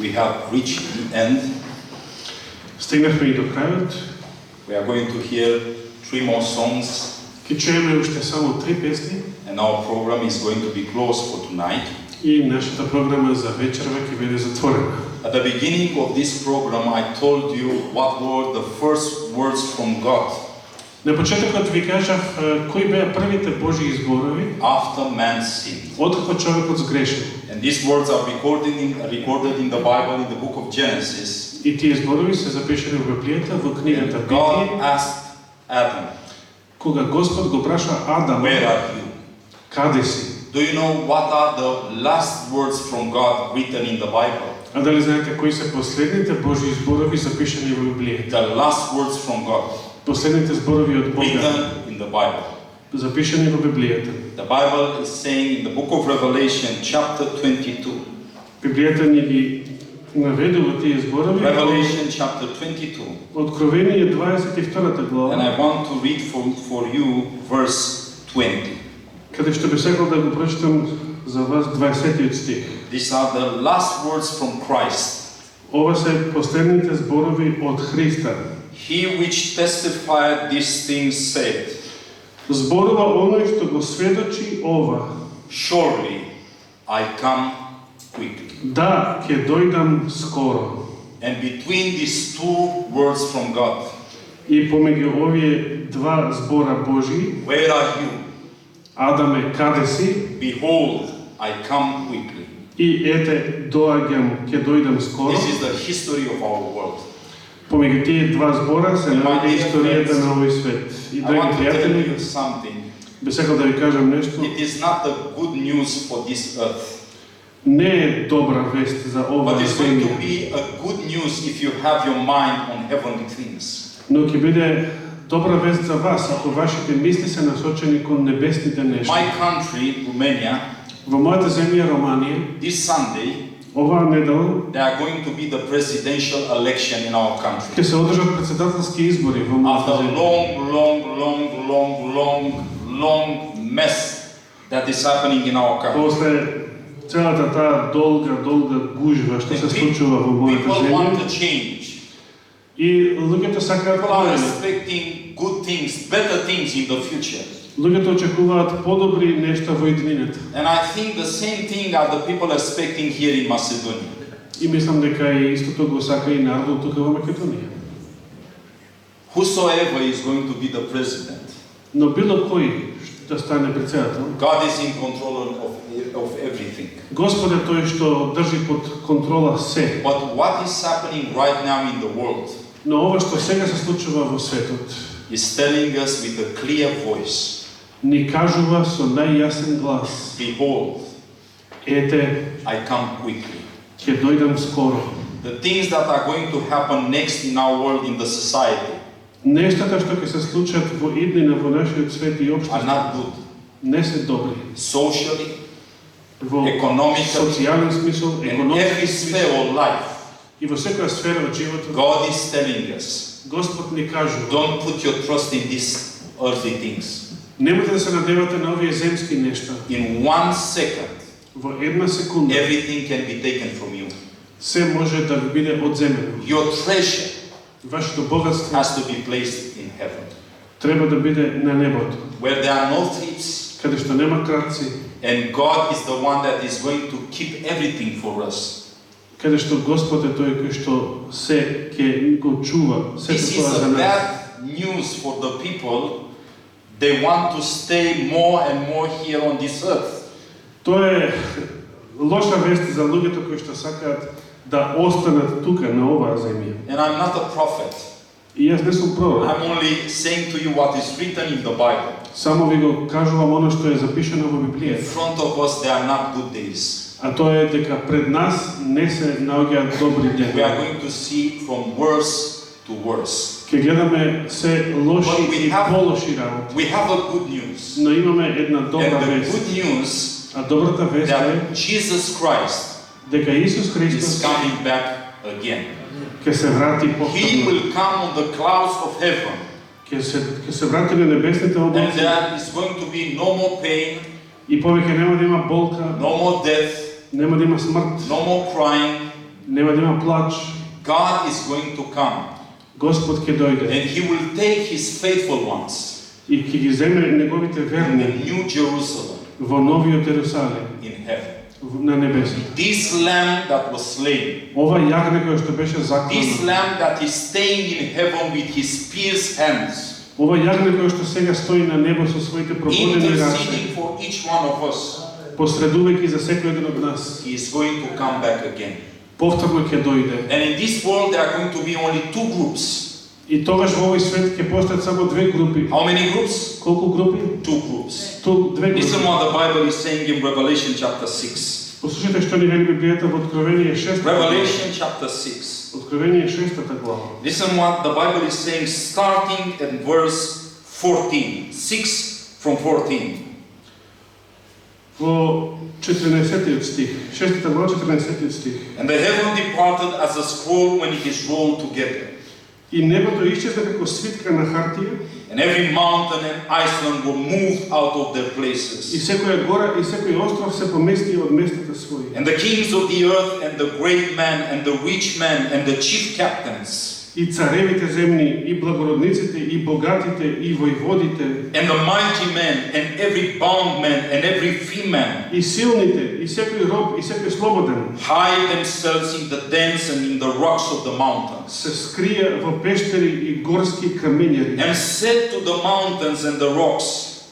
We have reached the end. Стигнахме и до крајот. We are going to hear 3 more songs, Ќе чуеме уште само 3 песни and our program is going to be closed for tonight. и нашата програма за вечерва ќе биде затворена. At the beginning of this program, I told you what were the first words from God На почетокот ви кажав кои беа првите Божји зборови after man sinned. откако човекот сгрешил. And these words are recorded in the Bible in the book of Genesis. И тие зборови се запишани во Библијата во книгата And God Битие, asked Adam, кога Господ го праша Адам, "Where are you?" каде си? Do you know what are the last words from God written in the Bible? А дали знаете кои се последните Божји зборови запишани во Библијата? The last words from God Последните зборови од Бога written in the Bible. запишани во Библијата. The Bible is saying in the book of Revelation, chapter 22. Библијата ни ги наведува тие зборови. Revelation chapter 22. Откровение 22 And глава, I want to read for you verse 20. каде што би сакал да го прочитам за вас 20 стих. These are the last words from Christ. Ова се последните зборови од Христа. He which testified these things said, Зборува оној што го сведочи ова. "Surely I come quickly." Да, ќе дојдам скоро. And between these 2 words from God, И помеѓу овие два збора Божји, "Where are you?" Адаме, каде си? "Behold, I come quickly." И ете, доаѓам, ќе дојдам скоро. This is the history of our world. Помеѓу тие два збора се наоѓа историјата на овој свет. И I драги want to tell пријатели, you something. би сакал да ви кажам нешто. It is not the good news for this earth, Не е добра вест за but оваа it's going to земја, be a good news if you have your mind on heavenly things. но ќе биде добра вест за вас ако вашите мисли се насочени кон небесните нешта. My country, Romania, Во мојата земја Романија, this Sunday, оваа недела there are going to be the presidential election in our country. ќе се одржат председателски избори во After мојата земја. long mess that is happening in our country. После целата таа долга гужва што се случува во мојата People want земја to change. и луѓето сакаат People are промени. expecting good things, better things in the future. Луѓето очекуваат подобри нешта во иднината. And I think the same thing are the people expecting here in Macedonia. И мислам дека и истото го сака и народот тука во Македонија. Whosoever is going to be the president, Но било кој да стане председател, God is in control of everything. Господ е тој што држи под контрола се. But what is happening right now in the world Но ова што сега се случува во светот, is telling us with a clear voice, ни кажува со најјасен глас: "Behold, ете, I come quickly." ќе дојдам скоро. The things that are going to happen next in our world, in the society, Нештата што ќе се случат во иднина во нашиот свет и are општество not good. не се добри. Socially, Во economically, социјален смисол, in every економски sphere смисол of life, и во секоја сфера од животот, God is telling us, Господ ни кажува: don't put your trust in these earthly things. немојте да се надевате на овие земски нешта. In 1 second, Во една секунда everything can be taken from you. се може да ви биде одземено. Your treasure Вашето богатство has to be placed in heaven, треба да биде на небото, where there are no thieves, каде што нема крадци, and God is the one that is going to keep everything for us. каде што Господ е тој кој што се ќе го чува, This сето is тоа за a нас. bad news for the people. They want to stay more and more here on this earth. Тоа е лоша вест за луѓето кои што сакаат да останат тука на оваа земја. And I'm not a prophet. И јас не сум пророк. I'm only saying to you what is written in the Bible. Само ви го кажувам оно што е запишано во In Библијата. front of us, there are not good days. А тоа е дека пред нас не се наоѓаат добри We are денови. going to see from worse to worse. Ќе гледаме се лоши But we и have- полоши работи. We have a good news. Но имаме една добра And the вест. good news А добрата вест е that Jesus Christ дека Исус is Христос coming back again. ќе се врати He повторно. will come on the clouds of heaven. Ќе се врати на небесните And облаци there is going to be no more pain, и повеќе нема да има болка, no more death, нема да има смрт, no more crying, Нема да има плач. God is going to come Господ ќе дојде and He will take His faithful ones и ќе ги земе неговите in the верни New Jerusalem во новиот Ерусалим in heaven. на небесите. This lamb that was slain, Ова јагне кој што беше this заклано, lamb that is staying in heaven with His pierced hands, ова јагне кој што сега стои на небо со своите прободени раце, interceding for each one of us, посредувајќи за секој еден од нас, He is going to come back again. повторно ќе дојде. And in this world there are going to be only two groups. И тогаш во овој свет ќе постојат само две групи. How many groups? Колку групи? Two groups. Две групи. Listen what the Bible is saying in Revelation chapter 6. Послушайте што ни вели Библијата во Откровение 6. Revelation chapter 6. Откровение 6 глава. Listen what the Bible is saying starting at verse 14. 6 from 14. Во 14 стих, 6 глава 14 стих. And the heaven departed as a scroll when it is rolled together. И небото исчезна како свитка на хартија, And every mountain and island were moved out of their и places. секоја гора и секој остров се помести од местата своји. And the kings of the earth and the great men and the rich men and the chief captains И царевите земни, и благородниците, и богатите, и војводите, and the mighty men and every bound man and every free man и силните, и секој роб, и секој слободен, hide themselves in the dens and in the rocks of the mountains. се скрија во пештери и горски камењари, And said to the mountains and the rocks,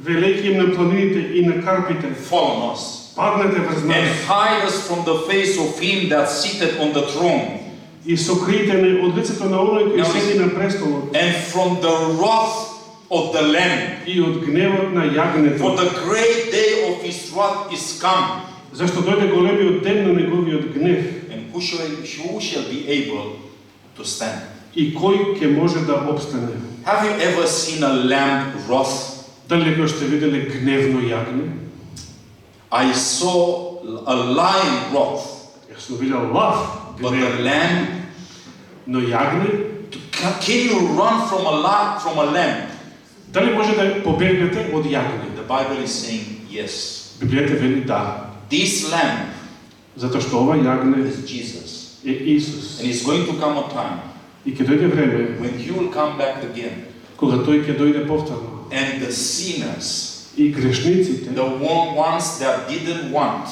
велејќи им на планините и на карпите, follow us, паднете врз and нас, hide us from the face of him that sitteth on the throne, и сокријте не од лицето на оној кој седи на престолот, and from the wrath of the Lamb. и од гневот на јагнето, For the great day of his wrath is come, зашто дојде големиот ден на неговиот гнев, and who shall be able to stand? и кој ќе може да обстане. Have you ever seen a lamb wrath? Дали го сте виделе гневно јагне? I saw a lion wrath, Јас сум видел лав, but the гнев, lamb, но јагне, can you run from a lamb? дали може да побегнете од јагне? The Bible is saying yes. Библијата вели да, This lamb затоа што ова јагне is Jesus. е Исус. And it's going to come a time И ќе дојде време when he will come back again. кога тој ќе дојде повторно. And the sinners, И грешниците, the ones that didn't want,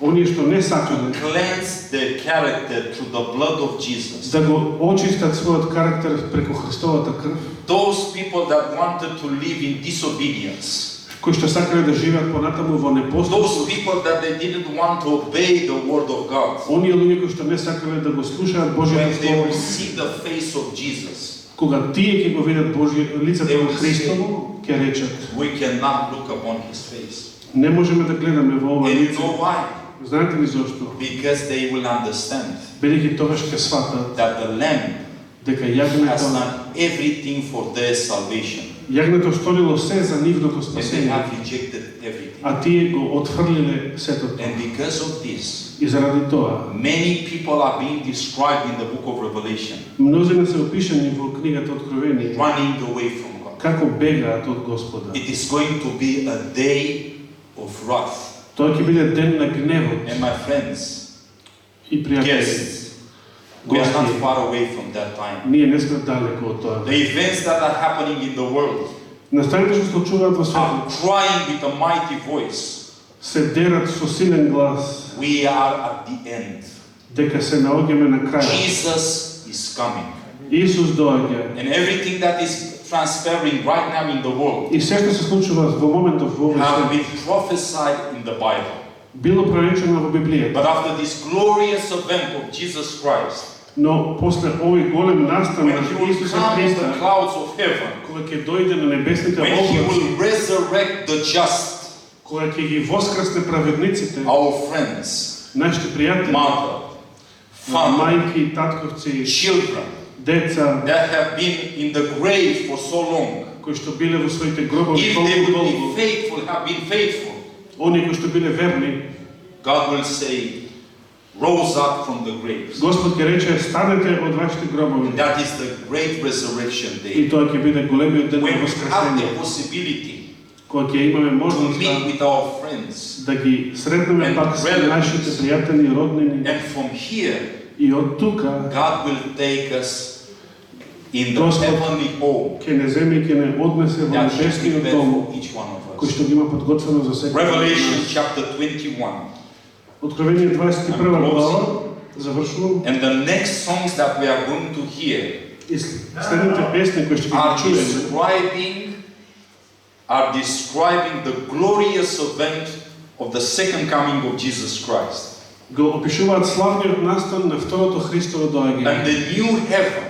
оние што не сакале cleanse their character through the blood of Jesus. да го очистат својот карактер преку Христовата крв, Those people that wanted to live in disobedience, кои што сакале да живеат понатаму во those непослушност, people that they didn't want to obey the word of God, оние луѓе кои што не сакале да го слушаат Божјото when they слово, will see the face of Jesus, кога тие ќе го видат Божје лицето They на will Христово, ќе речат: we cannot look upon his face. не можеме да гледаме во ова And you лице. know why? Знаете ли зошто? Because they will understand Бидејќи тогаш ќе сватат that the Lamb дека has јагнето done everything for their salvation, Јагнето сторило се за нивното and they спасение, have rejected everything. а тие го отфрлиле сето тоа. And because of this, И заради тоа, many people are being described in the book of Revelation, мнозина се опишани во книгата Откровение running away from God. како бегаат од Господа. It is going to be a day of wrath. Тоа ќе биде ден на гневот. And my friends, И пријатели, yes, we are not гости, far away from that time. ние не сме далеко од тоа. The events that are happening in the world Настаните што случуваат во are светот crying with a mighty voice. се дерат со силен глас We are at the end. дека се наоѓаме на крајот. Jesus is coming. Исус доаѓа. And everything that is transpiring right now in the world И се што се случува во моментов во овој have свет been prophesied in the Bible. било проречено во Библијата. But after this glorious event of Jesus Christ, Но после овој голем настан when на he will Исуса come in the Христа, clouds of heaven, кога ќе дојде на небесните when he облаци, will resurrect the just, кога ќе ги воскресне праведниците, our friends, нашите пријатели, mother, father, мајки, татковци, children деца, that have been in the grave for so long, кои што биле во своите гробови if they толку will be долго, faithful, have been faithful, оние кои што биле верни, God will say, rose up from the graves. Господ ќе рече: станете од вашите гробови. That is the great resurrection И day. тоа ќе биде големиот ден на When we have the воскресение. possibility кога ќе имаме to можност meet with our friends. да ги сретнеме And пак со relatives. нашите пријатели и роднини. And from here, И од тука God will take us in the Gospod heavenly home ќе не земе и ќе не однесе во that He небесниот prepared дом, for each one of кој us. што ги има подготвено за секој. Revelation chapter 21. Откровение 21 глава, завршувам. And the next songs that we are going to hear И следните песни кои ќе are ги чуеме describing the glorious event of the second coming of Jesus Christ. го опишуваат славниот настан на второто Христово And доаѓање. the new heaven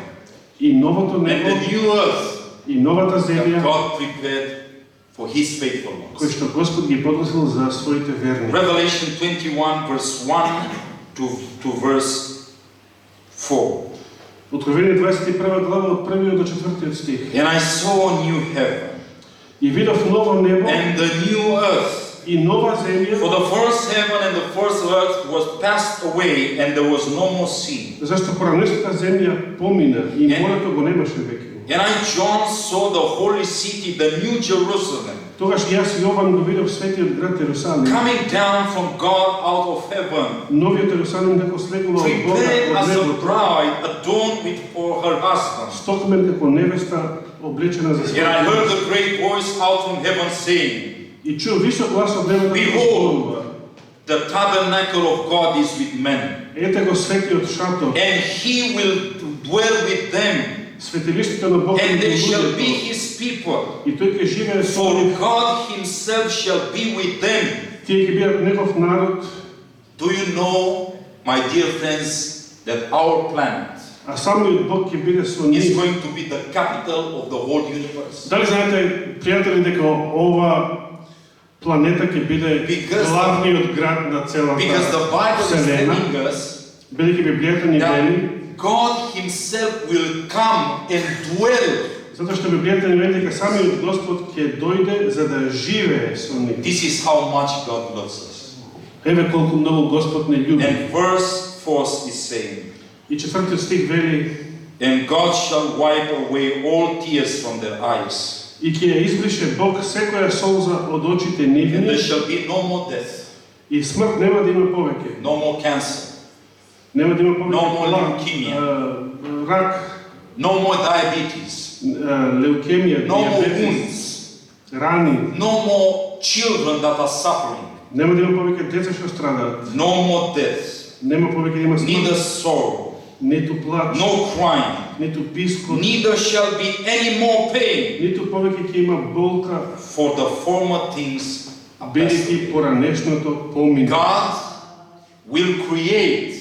И новото and небо the new earth и новата that земја God prepared for His кои faithfulness. што Господ ги подготвил за своите верни. Revelation 21 verse 1 to verse 4. Откровение 21 глава од 1 до 4 стих. And I saw a new heaven И видов ново небо and the new earth. и нова земја, For the first heaven and the first earth was passed away and there was no more sea. зашто поранешната земја помина и And- морето го немаше веќе. And I, John, saw the holy city, the new Jerusalem, Тогаш јас Јован го видов светиот град Ерусалим, coming down from God out of heaven, новиот Ерусалим како слегува од Бога prepared од as a небото, bride adorned with for her husband. стокмен како невеста облечена за And I heard својот. a great voice out from heaven saying, И чу висок глас од небото да Behold! зборува. the tabernacle of God is with men, Ете го светиот шатор, and He will dwell with them, светилиштето на Бога and they меѓу shall be луѓето. His people. И тој ќе живее со For нив. God Himself shall be with them. Тие ќе бидат негов народ, Do you know, my dear friends, that our planet а самиот Бог ќе биде со is нив. going to be the capital of the whole universe? Дали знаете, пријатели, дека ова планета ќе биде Because- главниот град на целата Because the Bible is Вселена, telling us бидејќи Библијата ни вели, that God Himself will come and dwell. затоа што Библијата ни вели дека самиот Господ ќе дојде за да живее со нив. This is how much God loves us. Еве колку многу Господ не љуби. And verse 4 is saying, И четвртиот стих вели, and God shall wipe away all tears from their eyes, и ќе ја избрише Бог секоја солза од очите and нивни, there shall be no more death, и смрт нема да има повеќе. no more cancer, Нема да има повеќе No more рак, leukemia. рак, no more diabetes, леукемија, no more диабетес, wounds, рани. no more children that are suffering, Нема да има повеќе деца што страдаат. no more death, Нема повеќе да има neither смрт, sorrow, ниту плач, no crying, ниту пискот, neither shall be any more pain, ниту повеќе ќе има болка, for the former things are passed бидејќи away. поранешното помина. God will create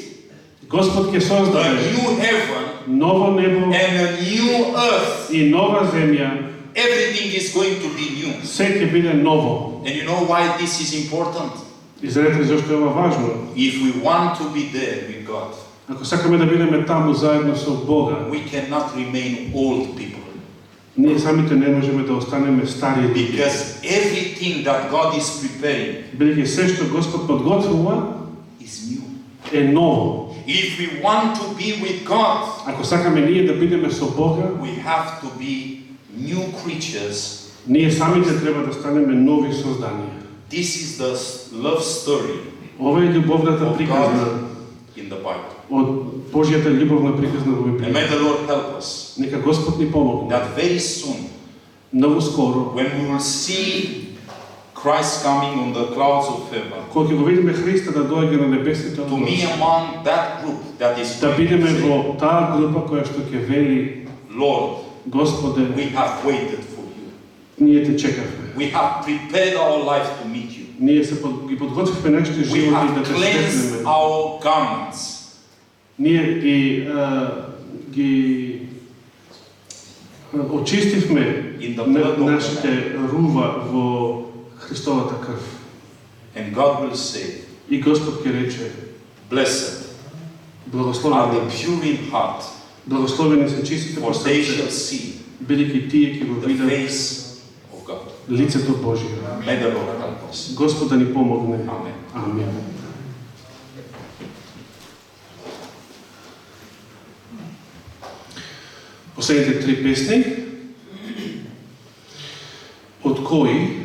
Господ ќе a создаде new heaven ново небо and a new earth. и нова земја. Everything is going to be new. Се ќе биде ново. And you know why this is important? И знаете зашто е ова важно? If we want to be there with God, Ако сакаме да бидеме таму заедно со Бога, we cannot remain old people. ние самите не можеме да останеме стари луѓе. Because everything that God is preparing Бидејќи се што Господ подготвува is new. е ново. If we want to be with God, Ако сакаме ние да бидеме со Бога, we have to be new creatures. ние самите треба да станеме нови созданија. This is the love story Ова е љубовната of приказна God in the Bible. од Божјата љубовна приказна во And Библија. may the Lord help us Нека Господ ни помогне. that very soon, Многу скоро, when we will see Christ coming on the clouds of heaven, кога ќе го видиме Христа да доаѓа на небесните to be облаци, among that group that is да going to бидеме say, во таа група која што ќе вели, Lord, Господе, we have waited for you. ние те чекавме. We have prepared our life to meet you. Ние ги подготвивме нашите We животи да have те cleansed сретнеме. our garments. Ние ги очистивме In the blood of the нашите рува во Христовата крв. And God will say, И Господ ќе рече, blessed are the благословени, pure in heart, благословени се чистите по for they shall срце, see бидејќи тие ќе го the видат face of God. лицето Божие. May the Lord help us. Господ да ни помогне. Amen. Амин. Последните три песни, од кои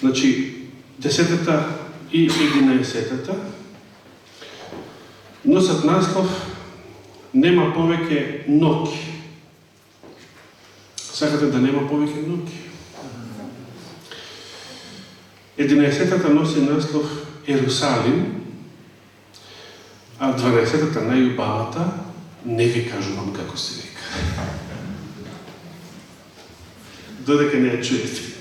Значи, 10-та и 11-та носат наслов "Нема повеќе ноќ". Сакате да нема повеќе ноќ? 11-та носи наслов "Ерусалим", а 12-та најубавата "Не ви кажувам како се вика". Додека не ја чуете.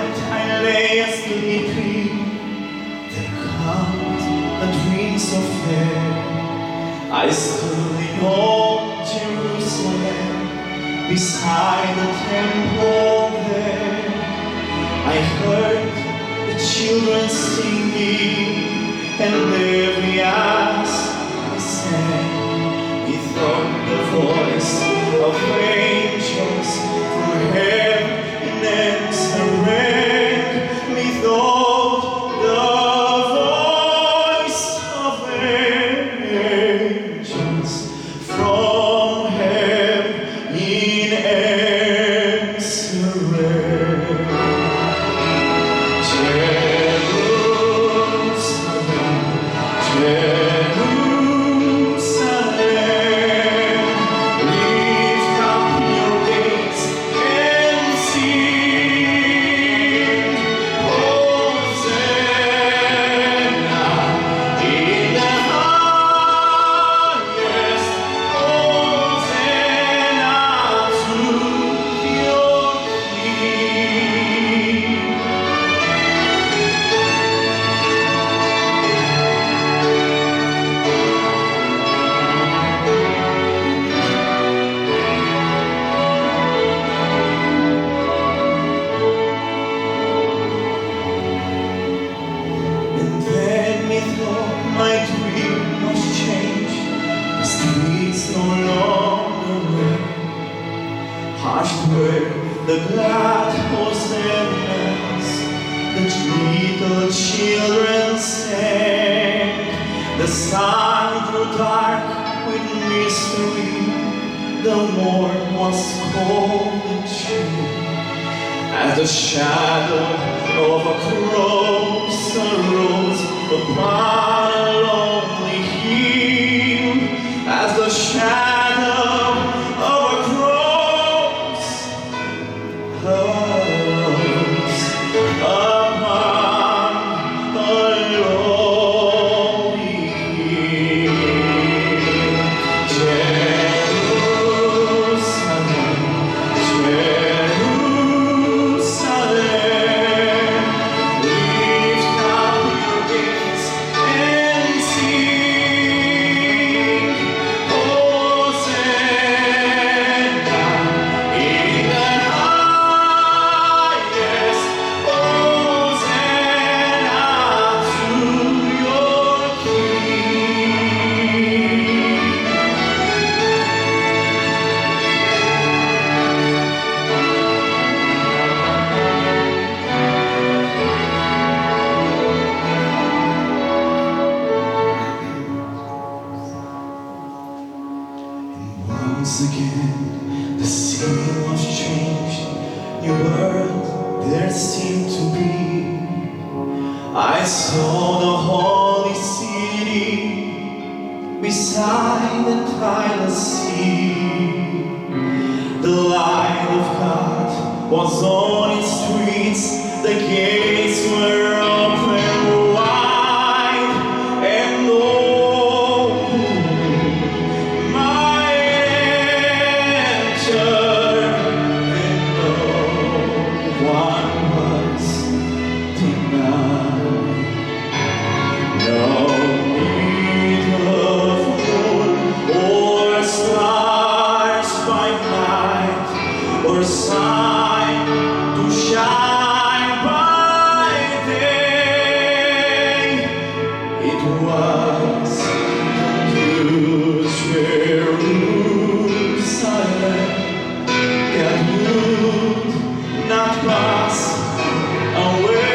night I lay sleeping, there comes the dreams of fair. I stood in old Jerusalem, beside the temple there. I heard the children singing, and every ass I sang. Methought the voice of angels from heaven sang. Methought the voice of angels from heaven sang. My dream was changed, the streets no longer ring. Hushed were the glad hosannas, the little children sang. The sun grew dark with mystery, the morn was cold and chill. As the shadow of a cross arose upon a lonely hill, as the shadow of a cross arose upon a lonely hill. Jerusalem, Jerusalem, lift up your gates and sing, Hosanna in the highest, Hosanna to your King. Once again, the scene was changed. New world there seemed to be. I saw the holy city beside the tideless sea. The light of God was on its streets. The gates were open wide, and oh, sign to shine by day. It was to Jerusalem that would not pass away.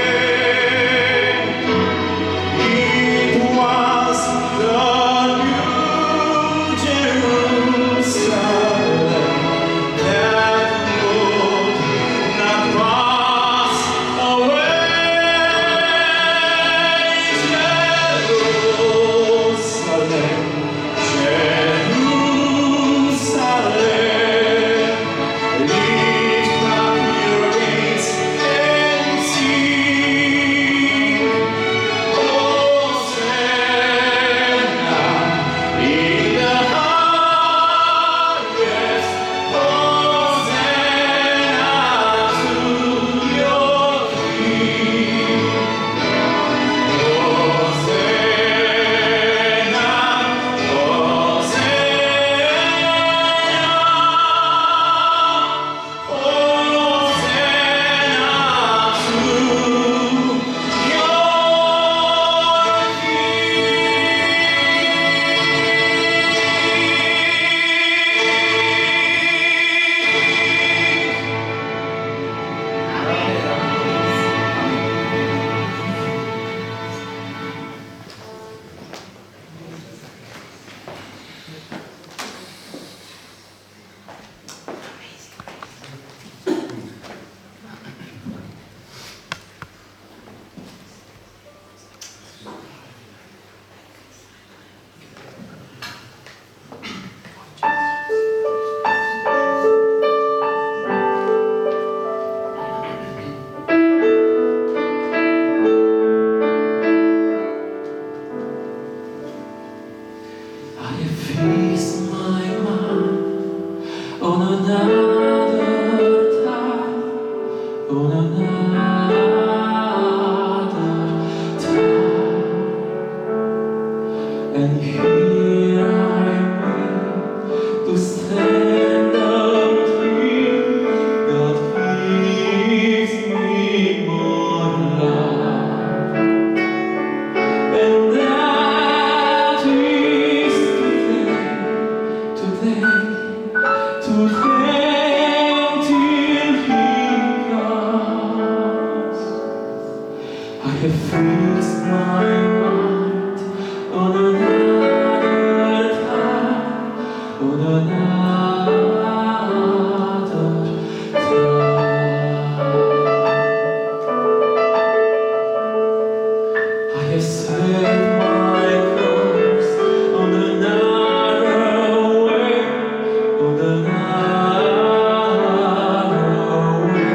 I have fixed my mind on another time, on another time. I have set my course on the narrow way, on the narrow way.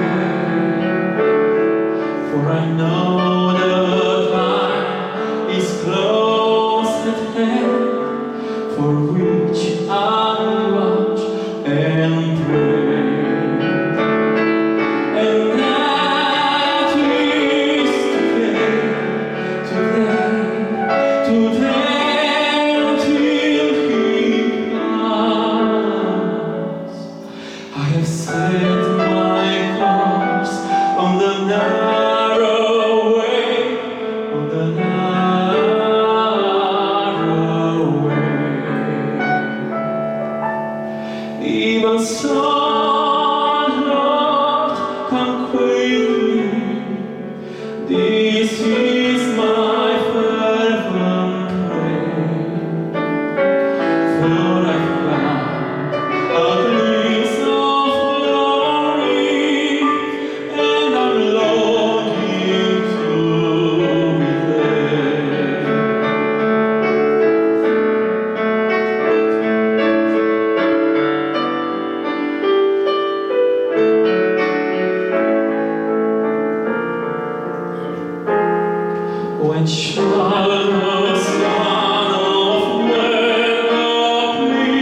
For I know the time is close at hand, for which I watch and pray. And that is today until He comes. I have set my course on the narrow way, on the narrow way. Even so, Lord, come quickly. This is my fervent prayer. For I found a glimpse of glory, and I'm longing to be there. When shall the Son of Man appear?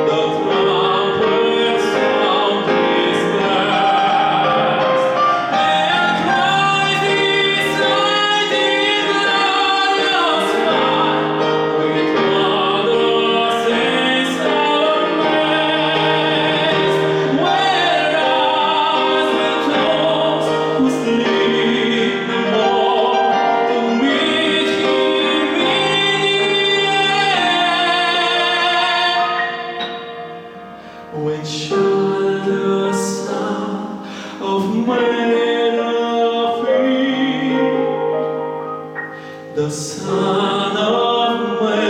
The trumpet sound His blast, and Christ descend in glorious fire, with all the saints amassed. Where eyes will close who sleep no more, to meet Him in the air. When shall the Son of Man appear? The Son of Man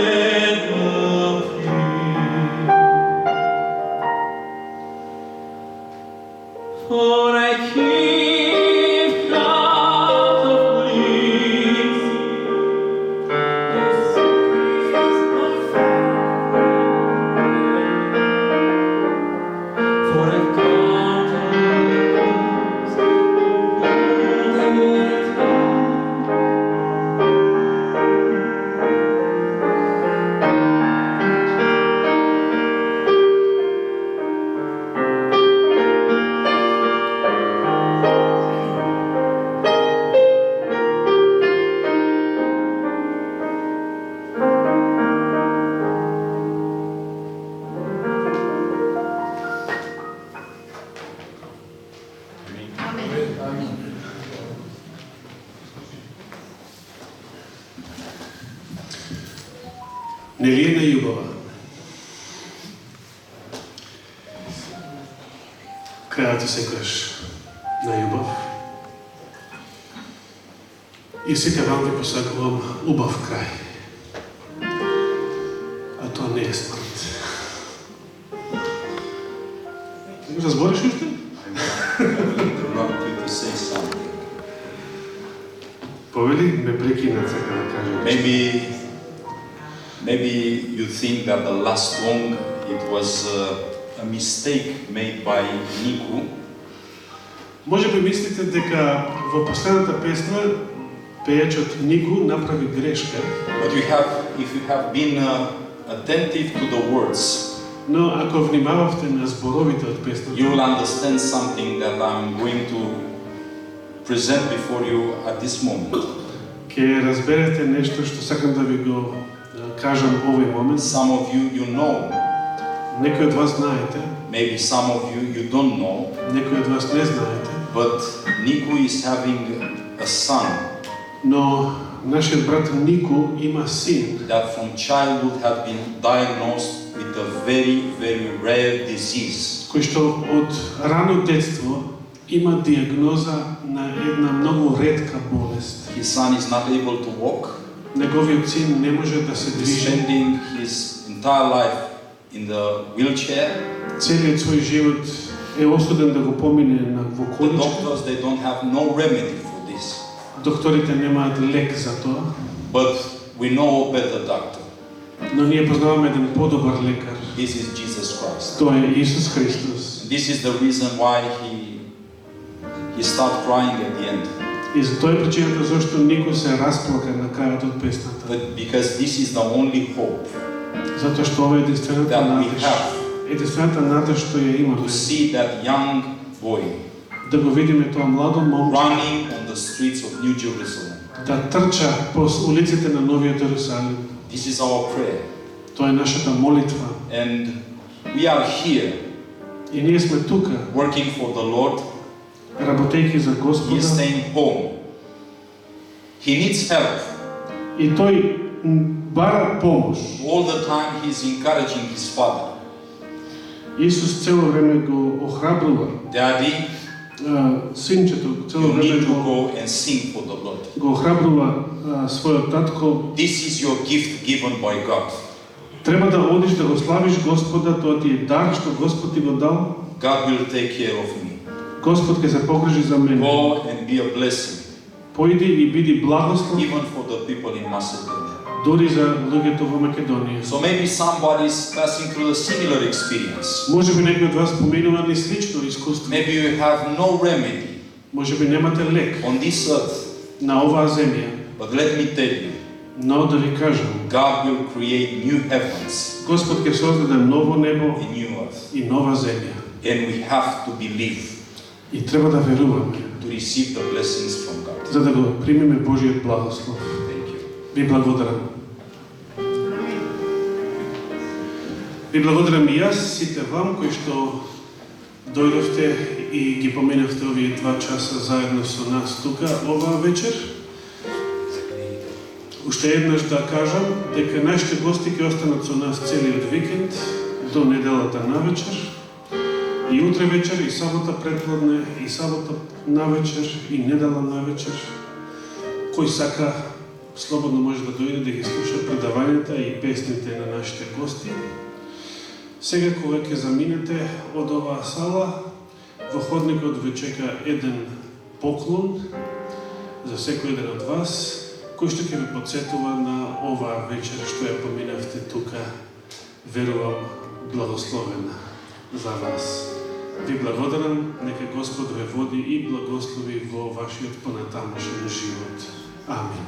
appear. For I keep count of leaves. This is my for I count on the Нели е најубава? Крајот е секогаш најубав. И сите вам ви посакувам убав крај. А тоа не е смрт. Не го разбориш уште? To say something. Повели, ме прекина, сака да кажем. Maybe you think that the last song it was a mistake made by Niku, Може би мислите дека во последната песна пејачот Нику направи грешка, but if you have been attentive to the words, но ако внимававте на зборовите од песната, you will understand something that I'm going to present before you at this moment. ќе разберете нешто што сакам да ви го кажам овој момент. Some of you know, Некои од вас знаете, maybe some of you don't know, некои од вас не знаете, but Niku is having a son но нашиот брат Нику има син that from childhood had been diagnosed with a very, very rare disease. кој што од рано детство има диагноза на една многу ретка болест. His son is not able to walk. Неговиот син не може да се He's движи. spending his entire life in the wheelchair. Целиот свој живот е осуден да го помине во The количка. doctors, they don't have no remedy for this. Докторите немаат лек за тоа, But we know a better doctor. но ние познаваме еден подобар лекар. This is Jesus Christ. Тоа е Исус Христос. This is the reason why he started crying at the end. И за тоа е причината зашто никој се расплака на крајот од песната. But because this is the only hope Затоа што ова е единствената that we надеж. have Единствената надеж што ја имаме. to see that young boy Да го видиме тоа младо момче running on the streets of New Jerusalem. да трча по улиците на Новиот Ерусалим. This is our prayer. Тоа е нашата молитва. And we are here И ние сме тука, working for the Lord. работејќи за He is Господа. staying home. He needs help. И тој бара помош. All the time he's encouraging his father. Исус цело време го охрабрува. Daddy, Синчето цело you време need to го, go and sing for the Lord. го охрабрува својот татко. This is your gift given by God. Треба да одиш да го славиш Господа, тоа ти е дар што Господ ти го дал. God will take care of me. Господ ќе се погрижи за мене. Go and be a blessing, Појди и биди благослов even for the people in Macedonia. дури за луѓето во Македонија. So maybe somebody is passing through a similar experience. Може би некој од вас споменува ни слично искуство. Maybe you have no remedy Може би немате лек on this earth. на оваа земја. But let me tell you, Но да ви кажам, God will create new heavens Господ ќе создаде ново небо and new earth. и нова земја. And we have to believe И треба да веруваме to receive the blessings from God. за да го примеме Божиот благослов. Thank you. Ви благодарам. Ви благодарам и јас, сите вам кои што дојдовте и ги поминавте овие 2 часа заедно со нас тука оваа вечер. Уште еднаш да кажам дека нашите гости ќе останат со нас целиот викенд до неделата навечер. И утре вечер, и сабота предпладне, и сабота навечер, и недела навечер. Кој сака слободно може да дојде да ги слуша предавањата и песните на нашите гости. Сега кога ќе заминете од оваа сала, во ходникот ве чека еден поклон за секој еден од вас, кој што ќе ви подсетува на оваа вечер што ја поминавте тука, верувам, благословена за вас. Ви благодарам, нека Господ ве води и благослови во вашиот понатамошен живот. Амин.